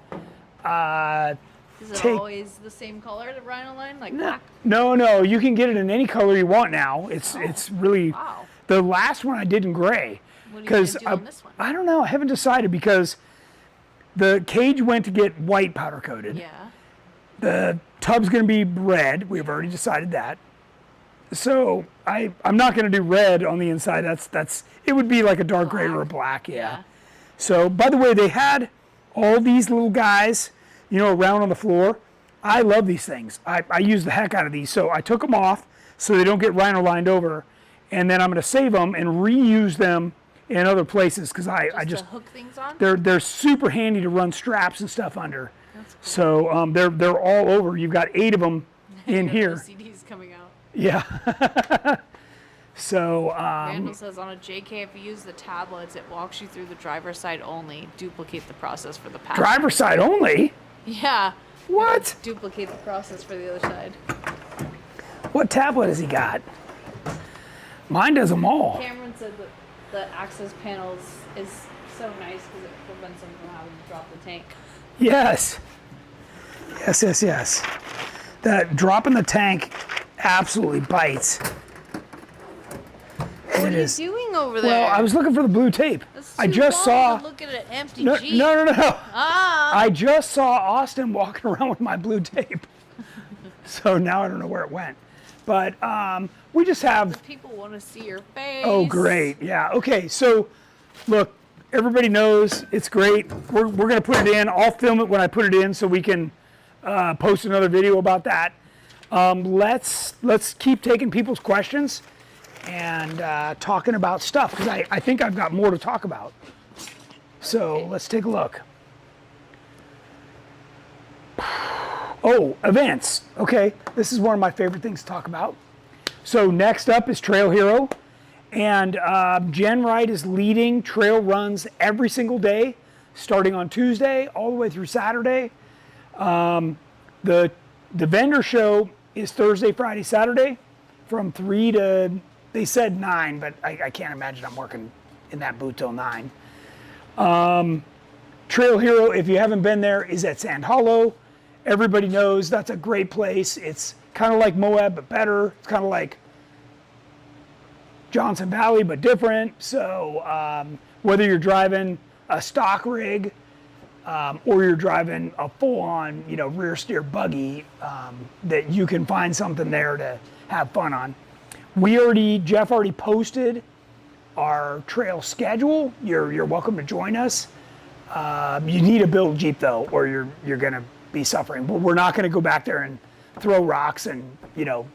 [SPEAKER 2] Is it always the same color, the rhino line, like black?
[SPEAKER 1] No, you can get it in any color you want now. It's really,
[SPEAKER 2] wow.
[SPEAKER 1] The last one I did in gray.
[SPEAKER 2] What are you going to do on this one?
[SPEAKER 1] I don't know, I haven't decided because the cage went to get white powder coated.
[SPEAKER 2] Yeah.
[SPEAKER 1] The tub's going to be red. We've already decided that. So I'm not going to do red on the inside. That's it would be like a dark gray or a black, yeah. So by the way, they had all these little guys, around on the floor. I love these things. I use the heck out of these. So I took them off so they don't get rhino lined over, and then I'm going to save them and reuse them in other places because I just
[SPEAKER 2] to hook things on.
[SPEAKER 1] They're super handy to run straps and stuff under.
[SPEAKER 2] That's cool.
[SPEAKER 1] So they're all over. You've got 8 of them in here.
[SPEAKER 2] CDs coming out.
[SPEAKER 1] Yeah. So
[SPEAKER 2] Randall says on a JK, if you use the tablets, it walks you through the driver's side only. Duplicate the process for the passenger.
[SPEAKER 1] driver's side only?
[SPEAKER 2] Yeah.
[SPEAKER 1] What?
[SPEAKER 2] Duplicate the process for the other side.
[SPEAKER 1] What tablet has he got? Mine does them all.
[SPEAKER 2] Cameron said that the access panels is so nice because it prevents them from having to drop the tank.
[SPEAKER 1] Yes. Yes. That dropping the tank absolutely bites.
[SPEAKER 2] What are you doing over there?
[SPEAKER 1] Well, I was looking for the blue tape.
[SPEAKER 2] That's
[SPEAKER 1] I
[SPEAKER 2] too
[SPEAKER 1] just
[SPEAKER 2] long
[SPEAKER 1] saw.
[SPEAKER 2] to look at an empty
[SPEAKER 1] No.
[SPEAKER 2] Jeep. Ah.
[SPEAKER 1] I just saw Austin walking around with my blue tape. So now I don't know where it went. But we just have.
[SPEAKER 2] People want to see your face.
[SPEAKER 1] Oh, great. Yeah. Okay. So, look, everybody knows it's great. We're going to put it in. I'll film it when I put it in so we can post another video about that. Let's keep taking people's questions and talking about stuff because I think I've got more to talk about. So let's take a look. Oh, events. Okay, this is one of my favorite things to talk about. So next up is Trail Hero, and GenRight is leading trail runs every single day, starting on Tuesday all the way through Saturday. The vendor show is Thursday, Friday, Saturday, from 3 to, they said 9, but I can't imagine I'm working in that boot till 9. Trail Hero, if you haven't been there, is at Sand Hollow. Everybody knows that's a great place. It's kind of like Moab, but better. It's kind of like Johnson Valley, but different. So whether you're driving a stock rig or you're driving a full-on, rear steer buggy, that you can find something there to have fun on. Jeff already posted our trail schedule. You're welcome to join us. You need to build a Jeep though, or you're gonna be suffering. But we're not gonna go back there and throw rocks and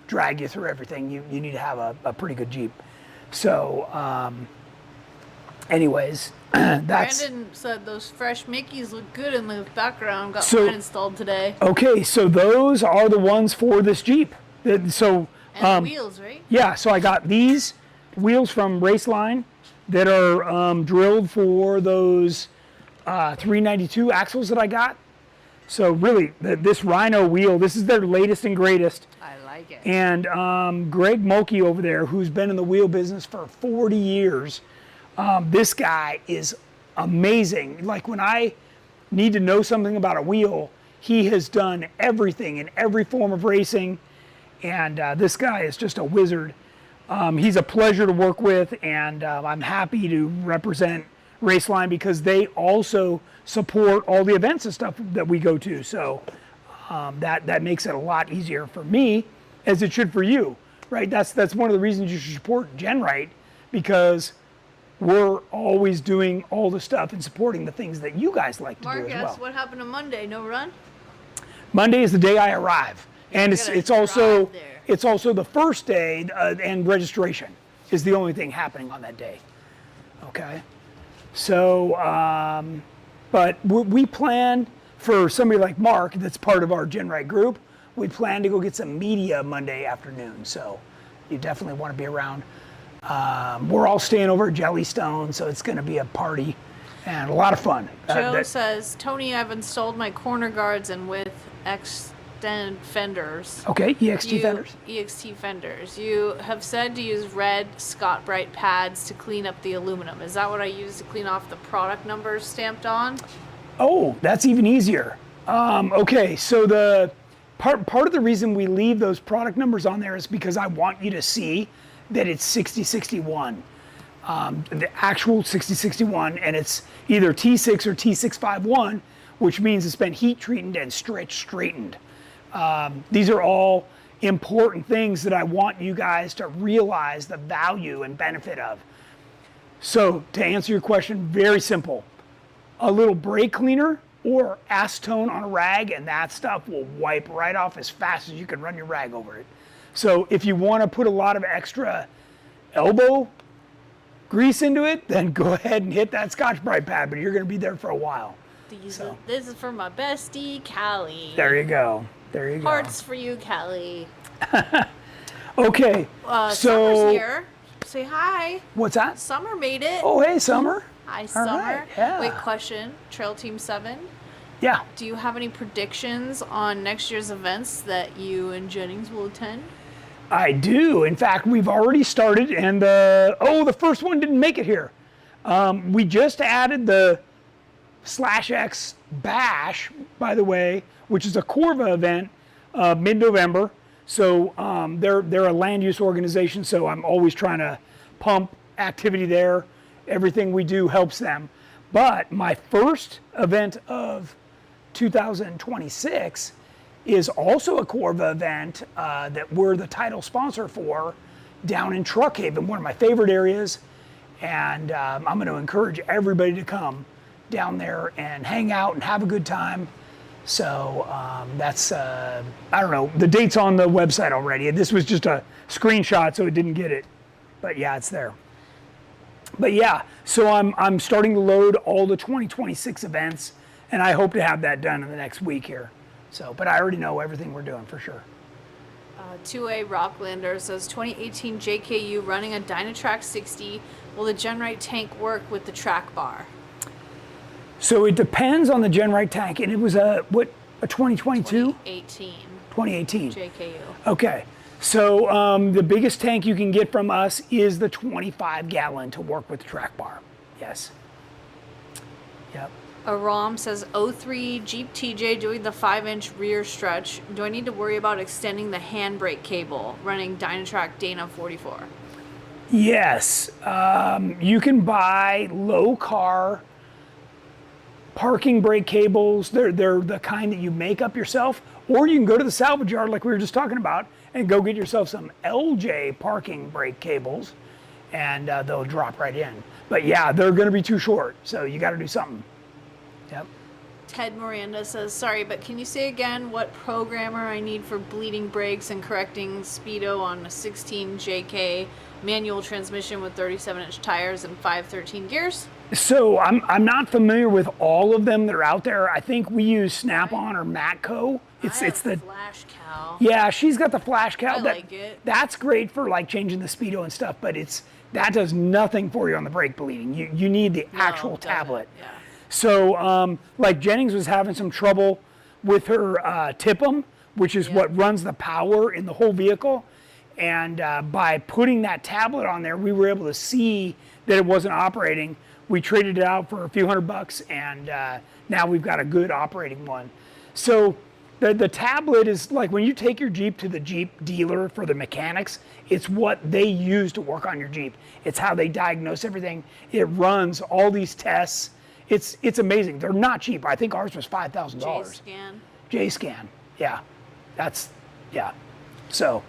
[SPEAKER 1] drag you through everything. You need to have a pretty good Jeep. So, anyways, that's.
[SPEAKER 2] Brandon said those fresh Mickeys look good in the background. Got mine installed today.
[SPEAKER 1] Okay, so those are the ones for this Jeep. So.
[SPEAKER 2] And the wheels, right?
[SPEAKER 1] Yeah, so I got these wheels from Raceline that are drilled for those 392 axles that I got. So really, this Rhino wheel, this is their latest and greatest.
[SPEAKER 2] I like it.
[SPEAKER 1] And Greg Mulkey over there, who's been in the wheel business for 40 years, this guy is amazing. Like when I need to know something about a wheel, he has done everything in every form of racing. And this guy is just a wizard. He's a pleasure to work with, and I'm happy to represent Raceline because they also support all the events and stuff that we go to. So that makes it a lot easier for me, as it should for you, right? That's one of the reasons you should support GenRight, because we're always doing all the stuff and supporting the things that you guys like to do as well.
[SPEAKER 2] Marcus, what happened to Monday? No run?
[SPEAKER 1] Monday is the day I arrive. And it's also the first day and registration. is the only thing happening on that day. Okay. So, but we plan for somebody like Mark, that's part of our GenRight group, we plan to go get some media Monday afternoon. So you definitely want to be around. We're all staying over at Jellystone, so it's going to be a party and a lot of fun.
[SPEAKER 2] Joe says, Tony, I've installed my corner guards and with extend fenders.
[SPEAKER 1] Okay, EXT fenders.
[SPEAKER 2] EXT fenders. You have said to use red Scott-Brite pads to clean up the aluminum. Is that what I use to clean off the product numbers stamped on?
[SPEAKER 1] Oh, that's even easier. Okay, so the part of the reason we leave those product numbers on there is because I want you to see that it's 6061. The actual 6061, and it's either T6 or T651, which means it's been heat treated and stretch straightened. These are all important things that I want you guys to realize the value and benefit of. So to answer your question, very simple. A little brake cleaner or acetone on a rag, and that stuff will wipe right off as fast as you can run your rag over it. So if you want to put a lot of extra elbow grease into it, then go ahead and hit that Scotch-Brite pad, but you're going to be there for a while.
[SPEAKER 2] This is for my bestie, Callie.
[SPEAKER 1] There you go. There you go.
[SPEAKER 2] Hearts for you, Callie.
[SPEAKER 1] Okay.
[SPEAKER 2] Summer's here. Say hi.
[SPEAKER 1] What's that?
[SPEAKER 2] Summer made it.
[SPEAKER 1] Oh, hey, Summer.
[SPEAKER 2] Hi, Summer.
[SPEAKER 1] Right, yeah.
[SPEAKER 2] Wait, question. Trail Team 7.
[SPEAKER 1] Yeah.
[SPEAKER 2] Do you have any predictions on next year's events that you and Jennings will attend?
[SPEAKER 1] I do. In fact, we've already started, and the first one didn't make it here. We just added the /X Bash, by the way, which is a Corva event, mid-November. So they're a land use organization, so I'm always trying to pump activity there. Everything we do helps them. But my first event of 2026 is also a Corva event that we're the title sponsor for down in Truck Haven, one of my favorite areas. And I'm going to encourage everybody to come down there and hang out and have a good time. So that's, I don't know, the date's on the website already. This was just a screenshot, so it didn't get it. But yeah, it's there. But yeah, so I'm starting to load all the 2026 events, and I hope to have that done in the next week here. So, but I already know everything we're doing for sure.
[SPEAKER 2] 2A Rocklander says 2018 JKU running a Dynatrack 60. Will the GenRight tank work with the track bar?
[SPEAKER 1] So it depends on the GenRight tank, and it was a 2022?
[SPEAKER 2] 2018.
[SPEAKER 1] 2018.
[SPEAKER 2] JKU.
[SPEAKER 1] Okay. So the biggest tank you can get from us is the 25-gallon to work with the track bar. Yes. Yep.
[SPEAKER 2] Aram says 03 Jeep TJ doing the 5-inch rear stretch. Do I need to worry about extending the handbrake cable running Dynatrack Dana 44?
[SPEAKER 1] Yes. You can buy low car parking brake cables. They're the kind that you make up yourself, or you can go to the salvage yard like we were just talking about and go get yourself some LJ parking brake cables, and they'll drop right in. But yeah, they're going to be too short, so you got to do something. Yep.
[SPEAKER 2] Ted Miranda says, sorry, but can you say again what programmer I need for bleeding brakes and correcting speedo on a 16 JK manual transmission with 37-inch tires and 513 gears?
[SPEAKER 1] So I'm not familiar with all of them that are out there. I think we use Snap-on or Matco. It's the
[SPEAKER 2] Flash Cow.
[SPEAKER 1] Yeah, she's got the Flash Cow.
[SPEAKER 2] I like it.
[SPEAKER 1] That's great for like changing the speedo and stuff, but that does nothing for you on the brake bleeding. You need the actual tablet.
[SPEAKER 2] Yeah.
[SPEAKER 1] So like Jennings was having some trouble with her TIPM, which is what runs the power in the whole vehicle. And by putting that tablet on there, we were able to see that it wasn't operating. We traded it out for a few $100, and now we've got a good operating one. So the tablet is like when you take your Jeep to the Jeep dealer for the mechanics, it's what they use to work on your Jeep. It's how they diagnose everything. It runs all these tests. It's amazing. They're not cheap. I think ours was $5,000.
[SPEAKER 2] J-Scan.
[SPEAKER 1] J-Scan. Yeah. Yeah. So.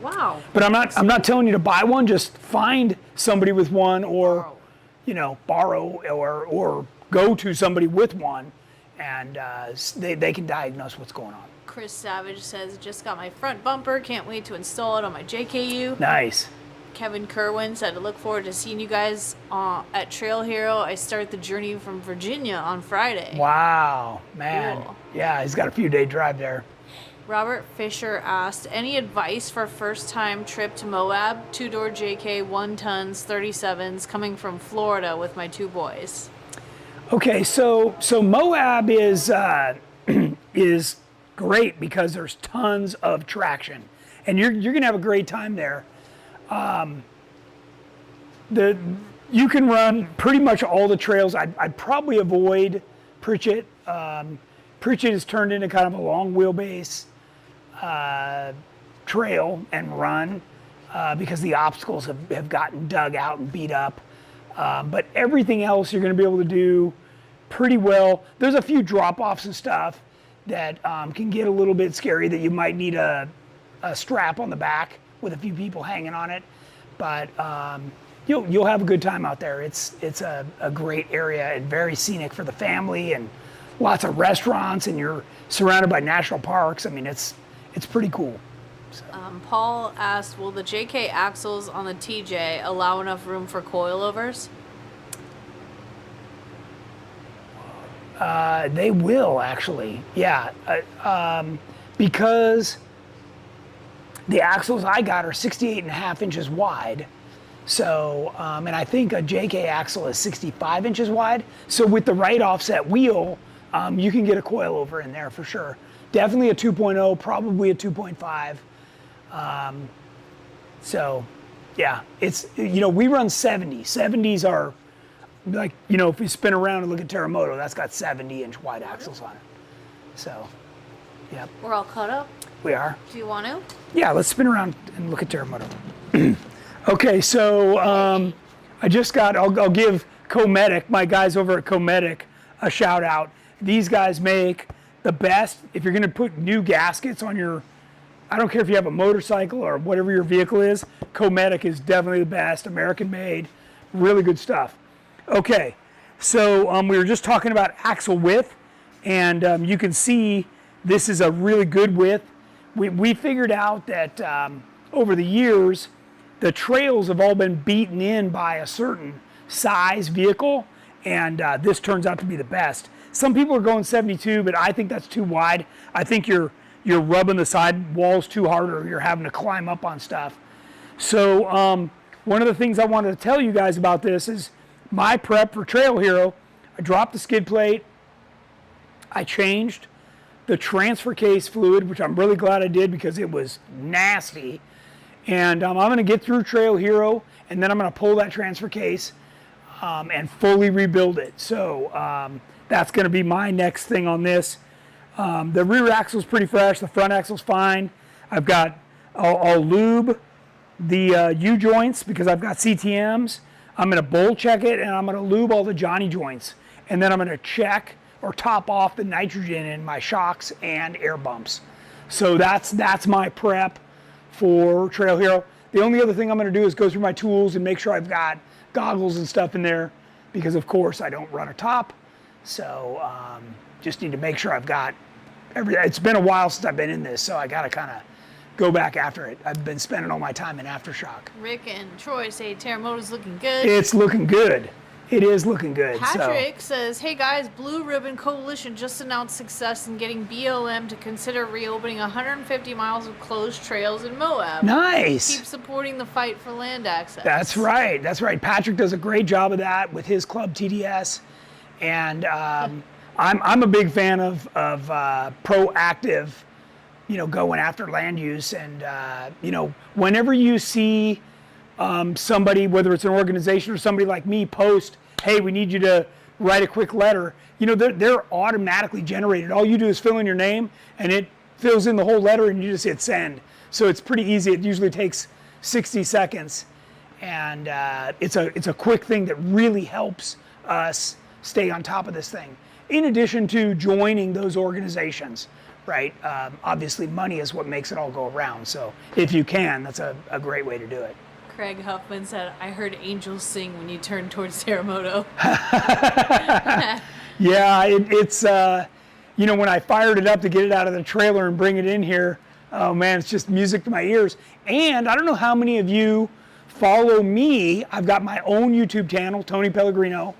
[SPEAKER 2] Wow.
[SPEAKER 1] But I'm not telling you to buy one. Just find somebody with one, or borrow or go to somebody with one, and they can diagnose what's going on.
[SPEAKER 2] Chris Savage says, just got my front bumper. Can't wait to install it on my JKU.
[SPEAKER 1] Nice.
[SPEAKER 2] Kevin Kerwin said, I look forward to seeing you guys at Trail Hero. I start the journey from Virginia on Friday.
[SPEAKER 1] Wow, man.
[SPEAKER 2] Cool.
[SPEAKER 1] Yeah, he's got a few day drive there.
[SPEAKER 2] Robert Fisher asked, any advice for first-time trip to Moab? 2-door JK, 1 tons, 37s, coming from Florida with my 2 boys.
[SPEAKER 1] Okay, so Moab is is great because there's tons of traction, and you're gonna have a great time there. You can run pretty much all the trails. I'd probably avoid Pritchett. Pritchett has turned into kind of a long wheelbase trail and run because the obstacles have gotten dug out and beat up. But everything else you're going to be able to do pretty well. There's a few drop-offs and stuff that can get a little bit scary, that you might need a strap on the back with a few people hanging on it. But you'll have a good time out there. It's a great area and very scenic for the family, and lots of restaurants, and you're surrounded by national parks. I mean, it's pretty cool. So.
[SPEAKER 2] Paul asked, will the JK axles on the TJ allow enough room for coilovers?
[SPEAKER 1] They will, actually. Yeah. Because the axles I got are 68.5 inches wide. So, and I think a JK axle is 65 inches wide. So with the right offset wheel, you can get a coilover in there for sure. Definitely a 2.0, probably a 2.5. So, yeah, it's, we run 70. 70s are like, if you spin around and look at Terremoto, that's got 70-inch wide axles on it. So, yeah.
[SPEAKER 2] We're all caught up.
[SPEAKER 1] We are.
[SPEAKER 2] Do you want to?
[SPEAKER 1] Yeah, let's spin around and look at Terremoto. Okay, so I just got, I'll give Comedic, my guys over at Comedic, a shout out. These guys make the best, if you're gonna put new gaskets on your, I don't care if you have a motorcycle or whatever your vehicle is, Comedic is definitely the best, American made, really good stuff. Okay, so we were just talking about axle width, and you can see this is a really good width. We figured out that over the years, the trails have all been beaten in by a certain size vehicle, and this turns out to be the best. Some people are going 72, but I think that's too wide. I think you're rubbing the side walls too hard, or you're having to climb up on stuff. So one of the things I wanted to tell you guys about this is my prep for Trail Hero. I dropped the skid plate. I changed the transfer case fluid, which I'm really glad I did because it was nasty. And I'm going to get through Trail Hero, and then I'm going to pull that transfer case and fully rebuild it. So that's going to be my next thing on this. The rear axle's pretty fresh. The front axle's fine. I'll lube the U-joints because I've got CTMs. I'm going to bowl check it, and I'm going to lube all the Johnny joints. And then I'm going to check or top off the nitrogen in my shocks and air bumps. So that's my prep for Trail Hero. The only other thing I'm going to do is go through my tools and make sure I've got goggles and stuff in there, because of course I don't run a top. So just need to make sure I've got everything. It's been a while since I've been in this, so I got to kind of go back after it. I've been spending all my time in aftershock.
[SPEAKER 2] Rick and Troy say Terremoto's looking good.
[SPEAKER 1] It's looking good. It is looking good.
[SPEAKER 2] Patrick says, hey guys, Blue Ribbon Coalition just announced success in getting BLM to consider reopening 150 miles of closed trails in Moab.
[SPEAKER 1] Nice.
[SPEAKER 2] Keep supporting the fight for land access.
[SPEAKER 1] That's right. That's right. Patrick does a great job of that with his club TDS. And I'm a big fan of proactive, going after land use. And, whenever you see somebody, whether it's an organization or somebody like me, post, hey, we need you to write a quick letter, they're automatically generated. All you do is fill in your name, and it fills in the whole letter, and you just hit send. So it's pretty easy. It usually takes 60 seconds, and it's a quick thing that really helps us stay on top of this thing. In addition to joining those organizations, right? Obviously, money is what makes it all go around. So if you can, that's a great way to do it.
[SPEAKER 2] Craig Huffman said, I heard angels sing when you turned towards Terremoto.
[SPEAKER 1] Yeah, it's, when I fired it up to get it out of the trailer and bring it in here, oh man, it's just music to my ears. And I don't know how many of you follow me. I've got my own YouTube channel, Tony Pellegrino.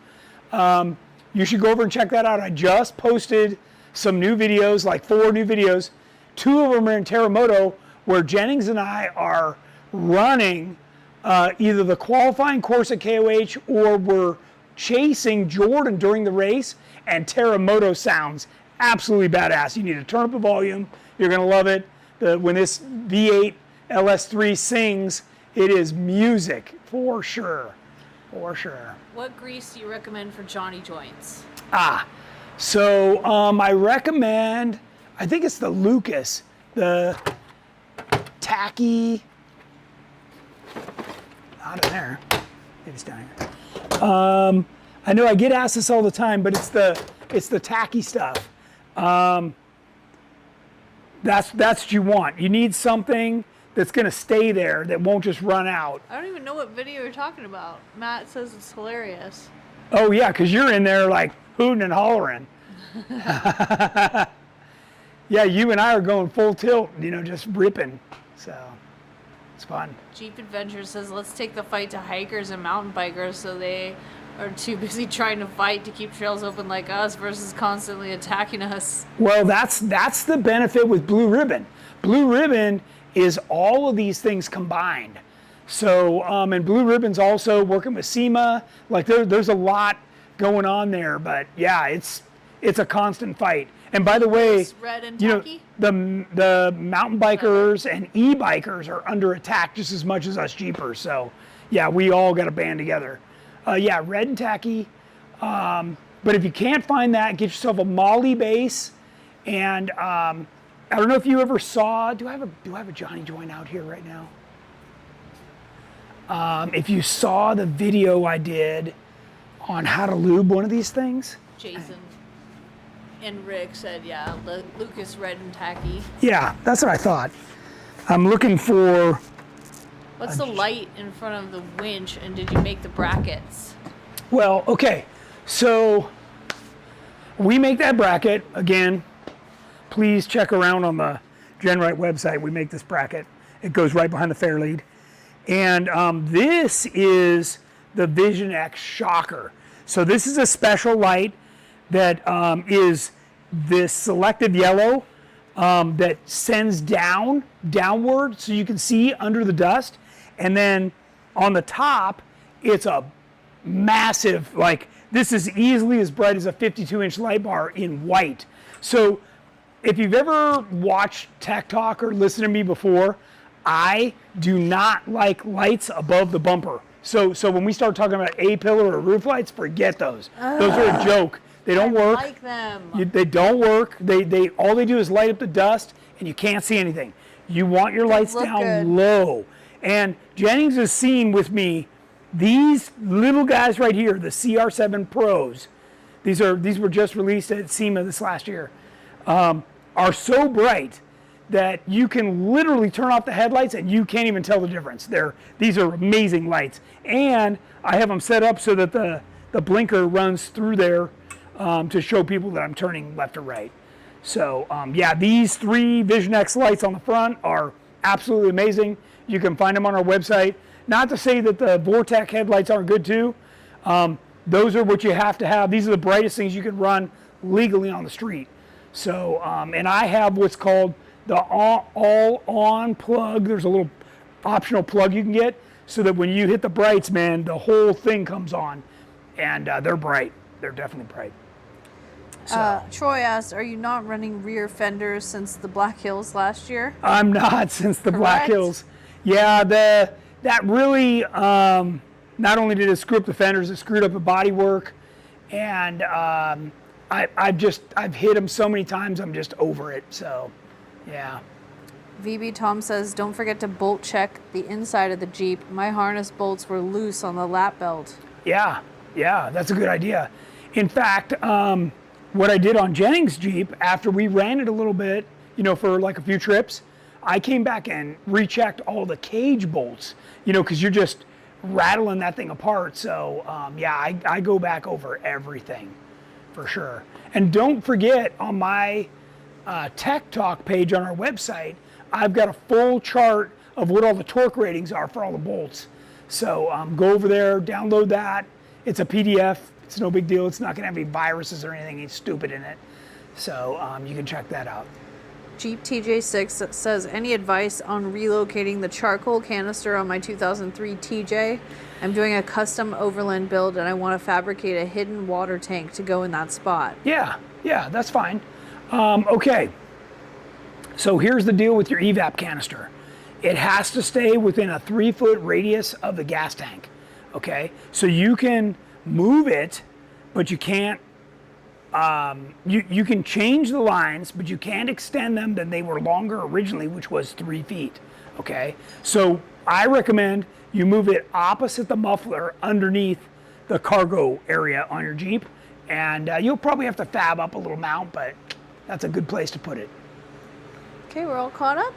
[SPEAKER 1] You should go over and check that out. I just posted some new videos, like 4 new videos. 2 of them are in Terremoto, where Jennings and I are running either the qualifying course at KOH, or we're chasing Jordan during the race, and Terremoto sounds absolutely badass. You need to turn up the volume. You're going to love it. When this V8 LS3 sings, it is music for sure. For sure.
[SPEAKER 2] What grease do you recommend for Johnny joints?
[SPEAKER 1] So I recommend, I think it's the Lucas, the tacky, not in there, maybe it's down here. I know I get asked this all the time, but it's the tacky stuff. That's what you want. You need something that's going to stay there, that won't just run out.
[SPEAKER 2] I don't even know what video you're talking about. Matt says it's hilarious.
[SPEAKER 1] Oh yeah, because you're in there like hooting and hollering. Yeah, you and I are going full tilt, just ripping. So it's fun.
[SPEAKER 2] Jeep Adventure says, let's take the fight to hikers and mountain bikers, so they are too busy trying to fight to keep trails open like us versus constantly attacking us.
[SPEAKER 1] Well, that's the benefit with Blue Ribbon. Blue Ribbon is all of these things combined. So, and Blue Ribbon's also working with SEMA. Like there's a lot going on there, but yeah, it's a constant fight. And by the way,
[SPEAKER 2] red and tacky?
[SPEAKER 1] The mountain bikers and e-bikers are under attack just as much as us Jeepers. So yeah, we all got to band together. Yeah, red and tacky. But if you can't find that, get yourself a Molly base. And I don't know if you ever saw, do I have a Johnny joint out here right now? If you saw the video I did on how to lube one of these things.
[SPEAKER 2] Jason and Rick said, yeah, Lucas red and tacky.
[SPEAKER 1] Yeah, that's what I thought. I'm looking for...
[SPEAKER 2] What's the light in front of the winch, and did you make the brackets?
[SPEAKER 1] Well, okay, so we make that bracket. Again, please check around on the GenRight website. We make this bracket. It goes right behind the Fairlead. And this is the Vision X Shocker. So this is a special light that is this selective yellow that sends downward so you can see under the dust. And then on the top, it's a massive, like this is easily as bright as a 52-inch light bar in white. So if you've ever watched Tech Talk or listened to me before, I do not like lights above the bumper. So when we start talking about A-pillar or roof lights, forget those. Those are a joke. They don't work.
[SPEAKER 2] I like them.
[SPEAKER 1] They don't work. They all they do is light up the dust, and you can't see anything. You want your lights down low. And Jennings has seen with me these little guys right here, the CR7 Pros. These were just released at SEMA this last year. Are so bright that you can literally turn off the headlights and you can't even tell the difference. These are amazing lights. And I have them set up so that the blinker runs through there to show people that I'm turning left or right. So yeah, these 3 Vision X lights on the front are absolutely amazing. You can find them on our website. Not to say that the Vortec headlights aren't good too. Those are what you have to have. These are the brightest things you can run legally on the street. So, and I have what's called the all-on plug. There's a little optional plug you can get so that when you hit the brights, man, the whole thing comes on. And they're bright. They're definitely bright. So.
[SPEAKER 2] Troy asked, are you not running rear fenders since the Black Hills last year?
[SPEAKER 1] I'm not since the Black Hills. Yeah, that really, not only did it screw up the fenders, it screwed up the bodywork. And I've hit them so many times, I'm just over it. So, yeah.
[SPEAKER 2] VB Tom says, don't forget to bolt check the inside of the Jeep. My harness bolts were loose on the lap belt.
[SPEAKER 1] Yeah, that's a good idea. In fact, what I did on Jennings' Jeep, after we ran it a little bit, for like a few trips, I came back and rechecked all the cage bolts, because you're just rattling that thing apart. So, yeah, I go back over everything for sure. And don't forget, on my Tech Talk page on our website, I've got a full chart of what all the torque ratings are for all the bolts. So go over there, download that. It's a PDF. It's no big deal. It's not going to have any viruses or anything stupid in it. So you can check that out.
[SPEAKER 2] Jeep TJ6 says, any advice on relocating the charcoal canister on my 2003 TJ? I'm doing a custom overland build and I want to fabricate a hidden water tank to go in that spot.
[SPEAKER 1] Yeah, that's fine. Okay, so here's the deal with your evap canister. It has to stay within a 3-foot radius of the gas tank, okay? So you can move it, but you can't, you can change the lines, but you can't extend them than they were longer originally, which was 3 feet, okay? So I recommend you move it opposite the muffler underneath the cargo area on your Jeep, and you'll probably have to fab up a little mount, but that's a good place to put it.
[SPEAKER 2] Okay, we're all caught up.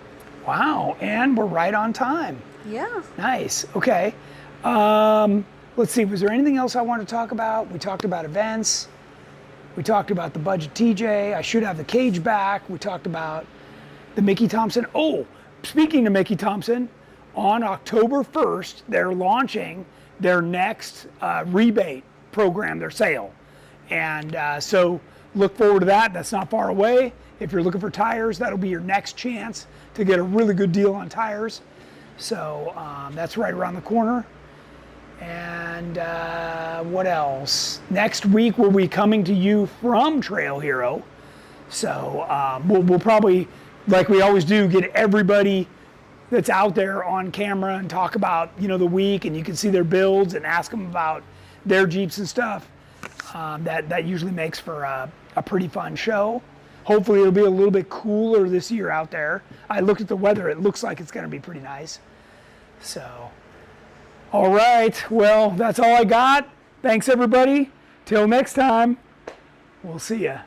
[SPEAKER 1] Wow, and we're right on time.
[SPEAKER 2] Yeah.
[SPEAKER 1] Nice, okay. Let's see, was there anything else I wanted to talk about? We talked about events. We talked about the budget TJ. I should have the cage back. We talked about the Mickey Thompson. Oh, speaking of Mickey Thompson, on October 1st, they're launching their next rebate program, their sale. And so look forward to that. That's not far away. If you're looking for tires, that'll be your next chance to get a really good deal on tires. So that's right around the corner. And what else? Next week we'll be coming to you from Trail Hero. So we'll probably, like we always do, get everybody that's out there on camera and talk about, you know, the week, and you can see their builds and ask them about their Jeeps and stuff. That usually makes for a pretty fun show. Hopefully it'll be a little bit cooler this year out there. I looked at the weather, it looks like it's gonna be pretty nice. So, all right, well, that's all I got. Thanks everybody. Till next time, we'll see ya.